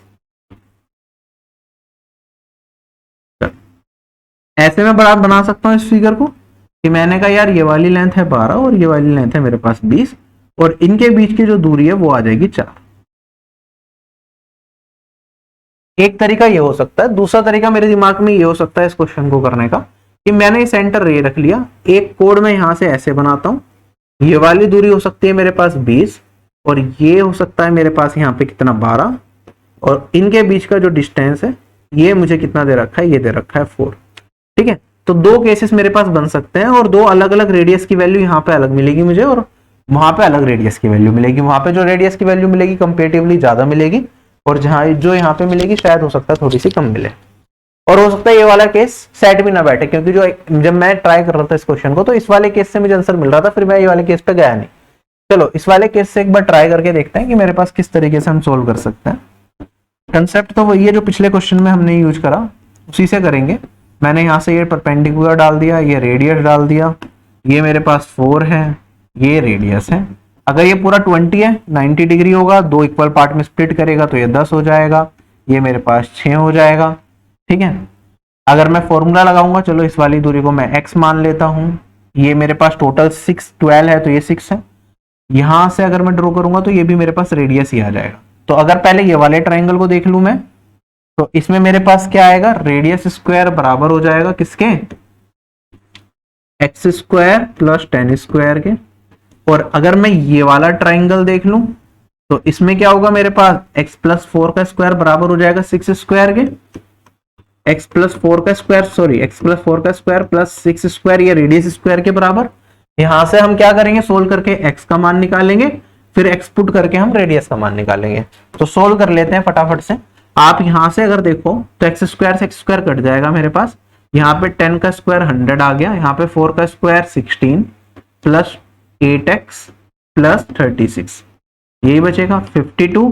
ऐसे में बड़ा बना सकता हूं इस फिगर को कि मैंने कहा यार ये वाली लेंथ है 12 और ये वाली लेंथ है मेरे पास 20, और इनके बीच की जो दूरी है वो आ जाएगी 4। एक तरीका ये हो सकता है। दूसरा तरीका मेरे दिमाग में ये हो सकता है इस क्वेश्चन को करने का कि मैंने सेंटर ये रख लिया, एक कोड में यहां से ऐसे बनाता हूं, ये वाली दूरी हो सकती है मेरे पास 20 और ये हो सकता है मेरे पास यहाँ पे कितना 12, और इनके बीच का जो डिस्टेंस है ये मुझे कितना दे रखा है, ये दे रखा है 4। ठीक है, तो 2 केसेस मेरे पास बन सकते हैं और 2 अलग अलग रेडियस की वैल्यू यहाँ पे अलग मिलेगी मुझे और वहां पे अलग रेडियस की वैल्यू मिलेगी। वहां पे जो रेडियस की वैल्यू मिलेगी कंपेरेटिवली ज्यादा मिलेगी, और जहां जो यहाँ पे मिलेगी शायद हो सकता है थोड़ी सी कम मिले, और हो सकता है ये वाला केस सेट भी ना बैठे, क्योंकि जो जब मैं ट्राई कर रहा था इस क्वेश्चन को तो इस वाले केस से मुझे आंसर मिल रहा था, फिर मैं ये वाले केस पे गया नहीं। चलो इस वाले केस से एक बार ट्राई करके देखते हैं कि मेरे पास किस तरीके से हम सोल्व कर सकते हैं। कंसेप्ट तो वही है जो पिछले क्वेश्चन में हमने यूज करा, उसी से करेंगे। मैंने यहाँ से ये परपेंडिकुलर डाल दिया, ये रेडियस डाल दिया, ये मेरे पास 4 है, ये रेडियस है। अगर ये पूरा 20 है 90 डिग्री होगा, 2 इक्वल पार्ट में स्प्लिट करेगा तो ये 10 हो जाएगा। ये मेरे पास 6 हो जाएगा। ठीक है, अगर मैं फॉर्मूला लगाऊंगा, चलो इस वाली दूरी को मैं x मान लेता हूं। ये मेरे पास टोटल 12 है, तो ये 6 है। यहां से अगर मैं ड्रॉ करूंगा तो ये भी मेरे पास रेडियस ही आ जाएगा। तो अगर पहले ये वाले ट्राइंगल को देख लूं मैं, तो इसमें मेरे पास क्या आएगा, रेडियस स्क्वायर बराबर हो जाएगा किसके, एक्स स्क्वायर प्लस 10 स्क्वायर के। और अगर मैं ये वाला ट्राइंगल देख लूं तो इसमें क्या होगा, मेरे पास x प्लस 4 का स्क्वायर बराबर हो जाएगा 6 स्क्वायर के। x प्लस 4 का स्क्वायर, सॉरी x प्लस 4 का स्क्वायर प्लस 6 स्क्वायर, ये रेडियस स्क्वायर के बराबर। यहां से हम क्या करेंगे, सोल्व करके x का मान निकालेंगे, फिर x पुट करके हम रेडियस का मान निकालेंगे। तो सोल्व कर लेते हैं फटाफट से। आप यहां से अगर देखो तो एक्स स्क्वायर से एक्स स्क्वायर कट जाएगा मेरे पास। यहाँ पे 10 का स्क्वायर 100 आ गया, यहाँ पे 4 का स्क्वायर 16 प्लस 8x प्लस 36, यही बचेगा 52।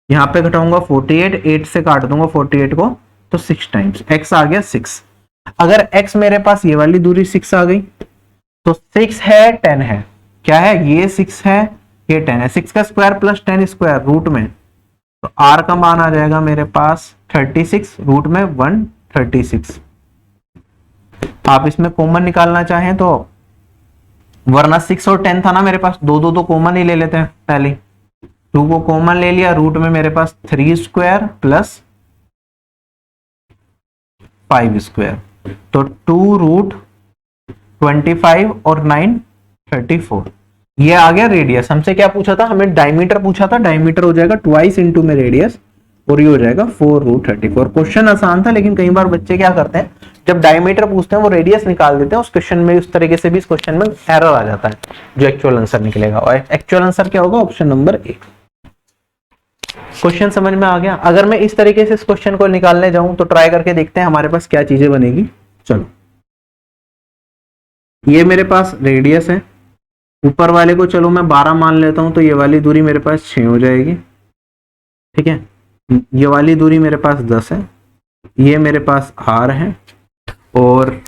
यहाँ पे घटाऊंगा 48, 8 से काट दूंगा 48 को, तो 6 टाइम्स x आ गया 6। अगर x मेरे पास ये वाली दूरी 6 आ गई, तो 6 है 10 है, क्या है ये 6 है ये 10 है, 6 का स्क्वायर प्लस 10 स्क्वायर रूट में, तो r का मान आ जाएगा मेरे पास 36, रूट में 136। आप इसमें कॉमन निकालना चाहें तो, वरना 6 और 10 था ना मेरे पास, दो दो तो कॉमन ही ले लेते हैं पहले। 2 को कॉमन ले लिया, रूट में मेरे पास 3 स्क्वायर प्लस 5 स्क्वायर, तो 2 रूट 25 और 9 34। ये आ गया रेडियस। हमसे क्या पूछा था, हमें डायमीटर पूछा था, डायमीटर हो जाएगा ट्वाइस इंटू में रेडियस, और ये हो जाएगा 4 रूट 34। क्वेश्चन आसान था, लेकिन कई बार बच्चे क्या करते हैं, जब डायमीटर पूछते हैं वो रेडियस निकाल देते हैं उस क्वेश्चन में। उस तरीके से भी इस क्वेश्चन में एरर आ जाता है, जो एक्चुअल आंसर निकलेगा। और एक्चुअल आंसर क्या होगा, ऑप्शन नंबर ए। क्वेश्चन समझ में आ गया। अगर मैं इस तरीके से इस क्वेश्चन को निकालने जाऊं तो ट्राई करके देखते हैं हमारे पास क्या चीजें बनेगी। चलो, ये मेरे पास रेडियस है, ऊपर वाले को चलो मैं 12 मान लेता हूं, तो ये वाली दूरी मेरे पास 6 हो जाएगी। ठीक है, ये वाली दूरी मेरे पास 10 है, ये मेरे पास r है, और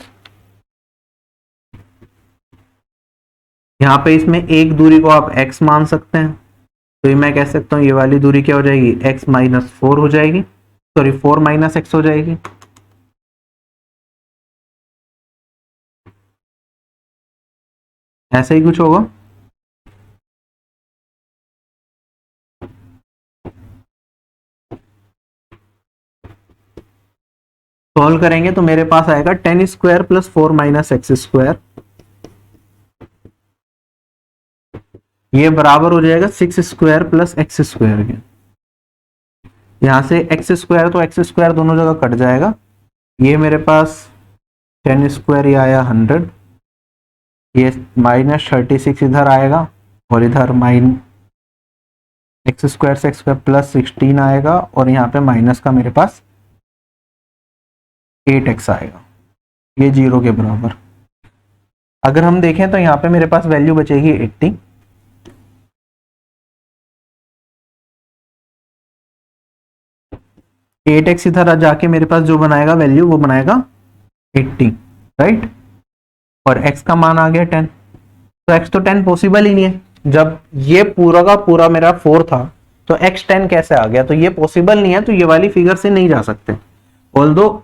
यहां पे इसमें एक दूरी को आप x मान सकते हैं, तो ये मैं कह सकता हूं ये वाली दूरी क्या हो जाएगी, x माइनस 4 हो जाएगी, सॉरी 4 माइनस x हो जाएगी। ऐसा ही कुछ होगा। सॉल्व करेंगे तो मेरे पास आएगा 10 square plus 4 minus x square, ये बराबर हो जाएगा 6 स्क्वायर प्लस एक्स स्क्वायर के। यहां से एक्स स्क्वायर तो एक्स स्क्वायर दोनों जगह कट जाएगा, ये मेरे पास 10 स्क्वायर ये आया 100, ये माइनस 36 इधर आएगा, और इधर माइन एक्स स्क्वायर से एक्स स्क्वायर प्लस 16 आएगा, और यहाँ पे माइनस का मेरे पास 8x आएगा, ये 0 के बराबर। अगर हम देखें तो यहाँ पे मेरे पास वैल्यू बचेगी 80, एट एक्स इधर जाके मेरे पास जो बनाएगा वैल्यू वो बनाएगा 80, राइट, और x का मान आ गया 10। तो x तो 10 पॉसिबल ही नहीं है, जब ये पूरा का पूरा मेरा 4 था तो x 10 कैसे आ गया, तो ये पॉसिबल नहीं है, तो ये वाली फिगर से नहीं जा सकते। ऑल्दो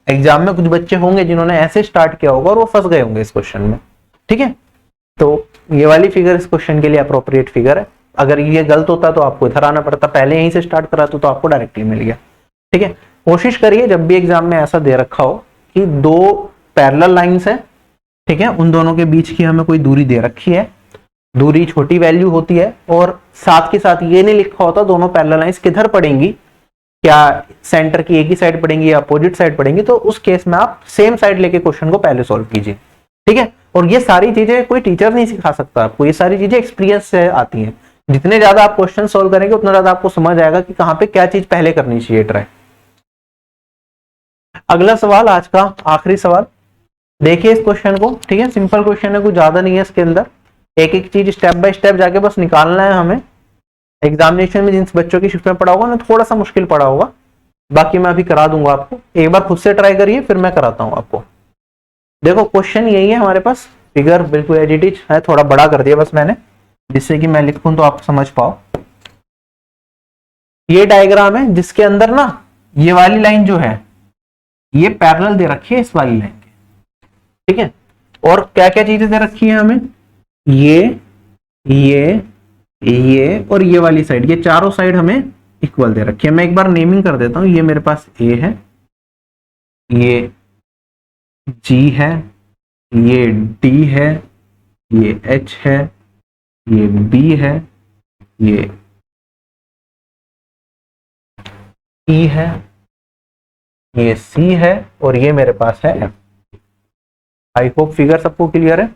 एग्जाम में कुछ बच्चे होंगे जिन्होंने ऐसे स्टार्ट किया होगा और वो फंस गए होंगे इस क्वेश्चन में। ठीक है, तो ये वाली फिगर इस क्वेश्चन के लिए अप्रोप्रिएट फिगर है। अगर ये गलत होता तो आपको इधर आना पड़ता, पहले यहीं से स्टार्ट करा तो आपको डायरेक्टली मिल गया। ठीक है, कोशिश करिए जब भी एग्जाम में ऐसा दे रखा हो कि दो पैरेलल लाइंस है, ठीक है, उन दोनों के बीच की हमें कोई दूरी दे रखी है, दूरी छोटी वैल्यू होती है, और साथ के साथ ये नहीं लिखा होता दोनों पैरेलल लाइंस किधर पड़ेंगी, क्या सेंटर की एक ही साइड पड़ेंगी या अपोजिट साइड पड़ेंगी, तो उस केस में आप सेम साइड लेके क्वेश्चन को पहले सॉल्व कीजिए। ठीक है, और ये सारी चीजें कोई टीचर नहीं सिखा सकता आपको, ये सारी चीजें एक्सपीरियंस से आती हैं। जितने ज्यादा आप क्वेश्चन सॉल्व करेंगे उतना ज्यादा आपको समझ आएगा कि कहां पे क्या चीज पहले करनी चाहिए। ट्राई। अगला सवाल, आज का आखिरी सवाल, देखिए इस क्वेश्चन को। ठीक है, सिंपल क्वेश्चन है, कुछ ज्यादा नहीं है इसके अंदर, एक एक चीज स्टेप बाय स्टेप जाके बस निकालना है हमें। एग्जामिनेशन में जिन बच्चों की शिफ्ट में पढ़ा होगा ना, थोड़ा सा मुश्किल पड़ा होगा, बाकी मैं अभी करा दूंगा आपको। एक बार खुद से ट्राई करिए, फिर मैं कराता हूं आपको। देखो क्वेश्चन यही है हमारे पास, फिगर बिल्कुल एज इट इज है, थोड़ा बड़ा कर दिया बस मैंने, जिससे कि मैं लिखूं तो आप समझ पाओ। ये डायग्राम है जिसके अंदर ना ये वाली लाइन जो है ये पैरेलल दे रखी है इस वाली लाइन के, ठीक है। और क्या क्या चीजें दे रखी है हमें, ये और ये वाली साइड, ये चारों साइड हमें इक्वल दे रखी है। मैं एक बार नेमिंग कर देता हूं, ये मेरे पास ए है, ये जी है, ये डी है, ये एच है, ये बी है, ये ई है, ये सी है और ये मेरे पास है एफ। आई होप फिगर सबको क्लियर है,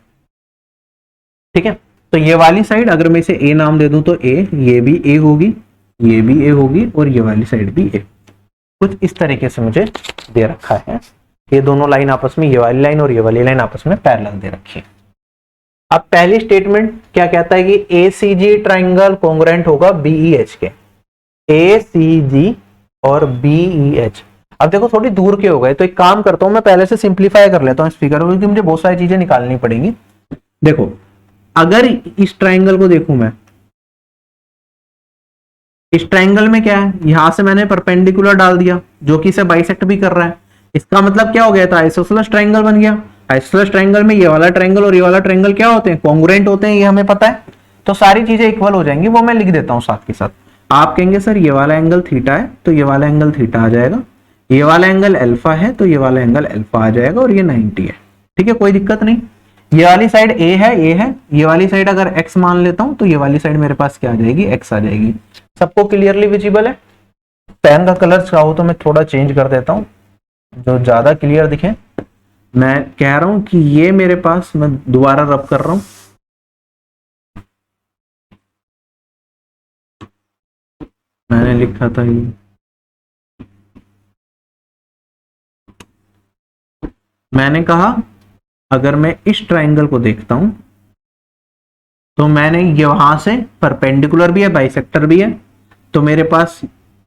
ठीक है। तो ये वाली साइड अगर मैं इसे ए नाम दे दूं तो ए, ये भी ए होगी, ये भी ए होगी और ये वाली साइड भी ए। कुछ इस तरीके से मुझे दे रखा है, ये दोनों लाइन आपस में, ये वाली लाइन और ये वाली लाइन आपस में पैरेलल दे रखी है। अब पहली स्टेटमेंट क्या कहता है कि ए सी जी ट्राइंगल कॉन्ग्रुएंट होगा बीई एच के, ए सी जी और बीई एच। अब देखो थोड़ी दूर के हो गए, तो एक काम करता हूं मैं पहले से सिंप्लीफाई कर लेता हूं इस फिगर को, क्योंकि मुझे बहुत सारी चीजें निकालनी पड़ेंगी। देखो अगर इस ट्राइंगल को देखूं मैं, इस ट्राइंगल में क्या है, यहां से मैंने परपेंडिकुलर डाल दिया जो कि इसे बाइसेक्ट भी कर रहा है, इसका मतलब क्या हो गया था, आइसोसेलेस ट्राइंगल बन गया। आइसोसेलेस ट्राइंगल में ये वाला ट्राइंगल और ये वाला ट्राइंगल क्या होते हैं, कॉन्ग्रुएंट होते हैं, ये हमें पता है। तो सारी चीजें इक्वल हो जाएंगी, वो मैं लिख देता हूं साथ के साथ। आप कहेंगे सर ये वाला एंगल थीटा है तो ये वाला एंगल थीटा आ जाएगा, ये वाला एंगल अल्फा है तो ये वाला एंगल अल्फा आ जाएगा और ये 90 है, ठीक है, कोई दिक्कत नहीं। ये वाली साइड ए है, ये है, ये वाली साइड अगर एक्स मान लेता हूं तो ये वाली साइड मेरे पास क्या आ जाएगी, एक्स आ जाएगी। सबको क्लियरली विजिबल है। पेन का कलर चाहो तो मैं थोड़ा चेंज कर देता हूं जो ज्यादा क्लियर दिखे। मैं कह रहा हूं कि ये मेरे पास, मैं दोबारा रब कर रहा हूं, मैंने लिखा था ये, मैंने कहा अगर मैं इस ट्राइंगल को देखता हूं तो मैंने ये वहां से परपेंडिकुलर भी है, बाइसेक्टर भी है, तो मेरे पास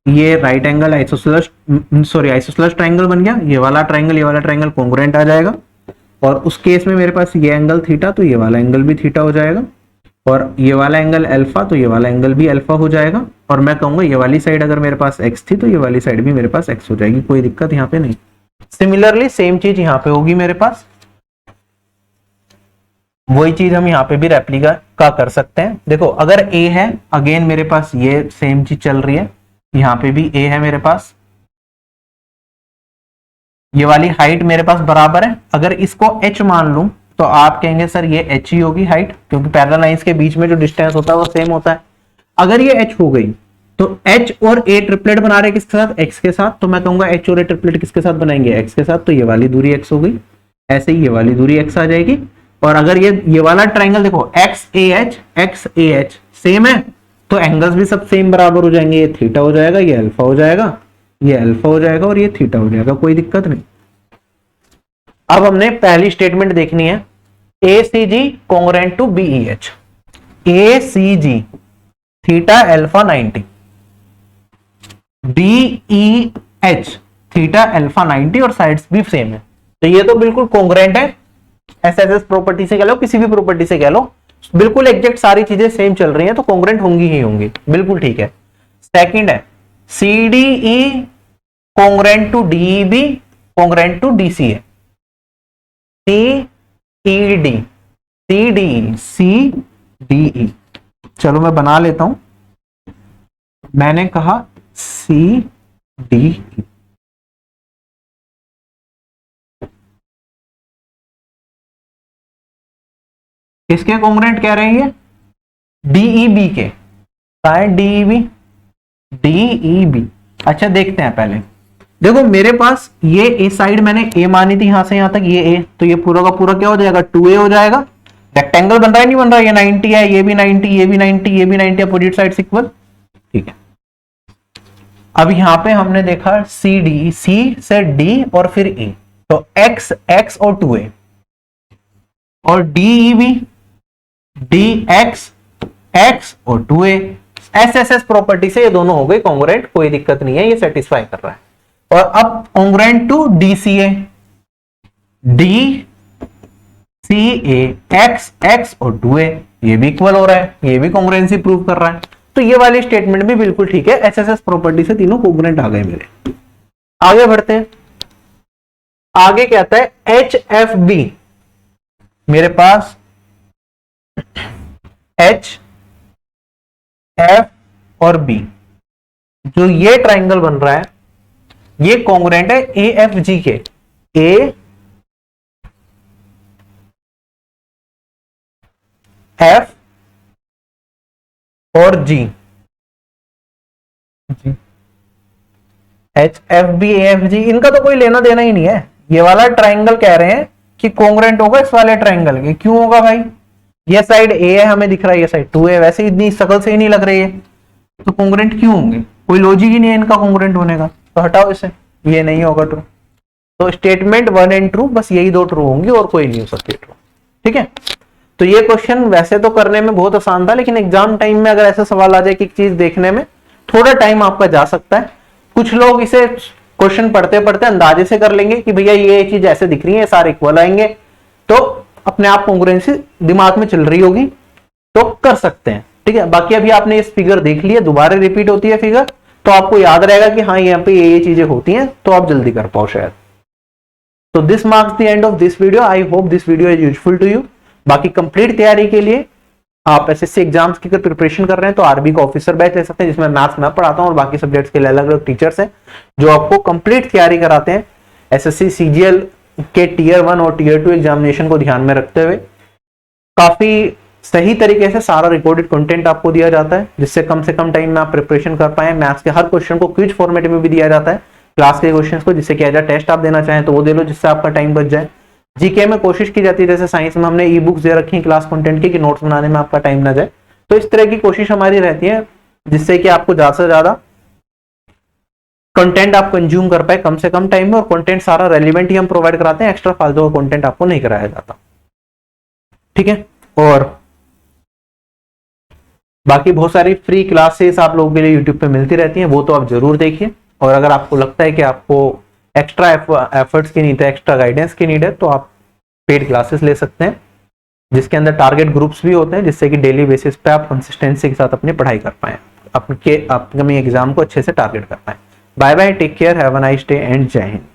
ये राइट एंगल आइसोसेलेस ट्राइंगल बन गया। ये वाला ट्राइंगल कॉन्ग्रुएंट आ जाएगा और उस केस में मेरे पास ये एंगल थीटा तो ये वाला एंगल भी थीटा हो जाएगा, और ये वाला एंगल अल्फा तो ये वाला एंगल भी अल्फा हो जाएगा। और मैं कहूंगा ये वाली साइड अगर मेरे पास एक्स थी तो ये वाली साइड भी मेरे पास एक्स हो जाएगी, कोई दिक्कत यहाँ पे नहीं। सिमिलरली सेम चीज यहाँ पे होगी मेरे पास, वही चीज हम यहाँ पे भी रेप्लिका का कर सकते हैं। देखो अगर ए है, अगेन मेरे पास ये सेम चीज चल रही है, यहाँ पे भी ए है मेरे पास, ये वाली हाइट मेरे पास बराबर है। अगर इसको h मान लूं तो आप कहेंगे सर ये h ही होगी हाइट, क्योंकि पैरेलल लाइंस के बीच में जो डिस्टेंस होता है वो सेम होता है। अगर ये h हो गई तो h और a ट्रिपलेट बना रहे किसके साथ, x के साथ, तो मैं कहूंगा h और a ट्रिपलेट किसके साथ बनाएंगे, x के साथ, तो ये वाली दूरी x हो गई, ऐसे ही ये वाली दूरी x आ जाएगी। और अगर ये वाला ट्राइंगल देखो x a h सेम है तो एंगल्स भी सब सेम बराबर हो जाएंगे, ये थीटा हो जाएगा, ये अल्फा हो जाएगा, ये अल्फा हो जाएगा और ये थीटा हो जाएगा, कोई दिक्कत नहीं। अब हमने पहली स्टेटमेंट देखनी है, A C G congruent to B E H, A C G theta alpha 90, B E H theta alpha 90 और साइड्स भी सेम है, तो ये तो बिल्कुल कॉन्ग्रुएंट है। एसएसएस प्रॉपर्टी से कह लो, किसी भी प्रॉपर्टी से कह लो, बिल्कुल एग्जैक्ट सारी चीजें सेम चल रही हैं तो कॉन्ग्रुएंट होंगी ही होंगी, बिल्कुल ठीक है। सेकंड है C D E congruent to DEB congruent to DCA, C E D C D C D E, चलो मैं बना लेता हूं, मैंने कहा सी डी ई, किसके कॉन्ग्रुएंट कह रहे हैं, डीईबी के, डीईबी डीईबी। अच्छा देखते हैं पहले, देखो मेरे पास ये ए साइड मैंने ए मानी थी, यहां से यहां तक ये ए, तो ये पूरा का पूरा क्या हो जाएगा, 2a हो जाएगा। रेक्टेंगल बन रहा है नहीं बन रहा है, ये 90 है, ये भी 90, ये भी 90, ये भी 90, अपोजिट साइड इक्वल, ठीक है। अब यहां पे हमने देखा सी डी, सी से डी और फिर ए, तो x x और 2a, और डीईबी डी एक्स एक्स और 2a, एसएसएस प्रॉपर्टी से ये दोनों हो गए कॉन्ग्रुएंट, कोई दिक्कत नहीं है, ये सेटिस्फाई कर रहा है। और अब congruent to DCA, D C A X X और 2a, ये भी इक्वल हो रहा है, ये भी कॉन्ग्रुएंसी प्रूव कर रहा है, तो ये वाली स्टेटमेंट भी बिल्कुल ठीक है, एसएसएस प्रॉपर्टी से तीनों कॉन्ग्रुएंट आ गए मेरे। आगे बढ़ते हैं। आगे क्या आता है एच एफ बी। मेरे पास एच एफ और बी, जो ये ट्राइंगल बन रहा है ये कॉन्ग्रुएंट है ए एफ जी के। ए एफ और G, H F B A F G, इनका तो कोई लेना देना ही नहीं है। ये वाला ट्राइंगल कह रहे हैं कि कॉन्ग्रुएंट होगा इस वाले ट्राइंगल के। क्यों होगा भाई? ये साइड ए है हमें दिख रहा है, ये साइड 2 है, वैसे इतनी शकल से ही नहीं लग रही है, तो कॉन्ग्रुएंट क्यों होंगे? कोई लॉजिक ही नहीं है इनका कॉन्ग्रुएंट होने का, तो हटाओ इसे, ये नहीं होगा ट्रू। तो स्टेटमेंट 1 एंड ट्रू, बस यही दो ट्रू होंगी और कोई नहीं हो सकती ट्रू। ठीक है, तो ये क्वेश्चन वैसे तो करने में बहुत आसान था, लेकिन एग्जाम टाइम में अगर ऐसा सवाल आ जाए कि चीज देखने में थोड़ा टाइम आपका जा सकता है। कुछ लोग इसे क्वेश्चन पढ़ते पढ़ते अंदाजे से कर लेंगे कि भैया ये चीज ऐसे दिख रही है, सारे इक्वल आएंगे, तो अपने आप कॉन्ग्रुएंसी दिमाग में चल रही होगी, तो कर सकते हैं। ठीक है, बाकी अभी आपने इस फिगर देख लिया, दोबारा रिपीट होती है फिगर, तो आपको याद रहेगा कि हाँ यहाँ पे ये चीजें होती हैं, तो आप जल्दी कर पाओ शायद। तो this marks the end of this video. I hope this video is useful to you. बाकी कंप्लीट तैयारी के लिए आप एसएससी एग्जाम्स की प्रिपरेशन कर रहे हैं तो आरबी का ऑफिसर बैच ले सकते हैं, जिसमें मैथ्स मैं पढ़ाता हूं और बाकी सब्जेक्ट्स के लिए अलग अलग टीचर्स हैं जो आपको कंप्लीट तैयारी कराते हैं एसएससी सीजीएल के टीयर 1 और टीयर 2 एग्जामिनेशन को ध्यान में रखते हुए। काफी सही तरीके से सारा रिकॉर्डेड कंटेंट आपको दिया जाता है, जिससे कम से कम टाइम में आप प्रिपरेशन कर पाए। मैथ्स के हर क्वेश्चन को क्विज फॉर्मेट में भी दिया जाता है, क्लास के क्वेश्चंस को, जिससे कि एज अ टेस्ट आप देना चाहें तो वो दे लो, जिससे आपका टाइम बच जाए। जीके में कोशिश की जाती है, जैसे साइंस में हमने ई बुक्स दे रखी है क्लास कंटेंट की, कि नोट्स बनाने में आपका टाइम ना जाए, तो इस तरह की कोशिश हमारी रहती है जिससे कि आपको ज्यादा से ज्यादा कंटेंट आप कंज्यूम कर पाए कम से कम टाइम में, और कंटेंट सारा रेलिवेंट ही हम प्रोवाइड कराते हैं, एक्स्ट्रा फालतू का कंटेंट आपको नहीं कराया जाता। ठीक है, और बाकी बहुत सारी फ्री क्लासेस आप लोगों के लिए यूट्यूब पे मिलती रहती हैं, वो तो आप जरूर देखिए। और अगर आपको लगता है कि आपको एक्स्ट्रा एफर्ट्स की नीड है, एक्स्ट्रा गाइडेंस की नीड है, तो आप पेड क्लासेस ले सकते हैं, जिसके अंदर टारगेट ग्रुप्स भी होते हैं, जिससे कि डेली बेसिस पे आप कंसिस्टेंसी के साथ अपनी पढ़ाई कर पाएं, अपने अपकमिंग एग्जाम को अच्छे से टारगेट कर पाएं। Bye bye, take care, have a nice day and जय हिंद।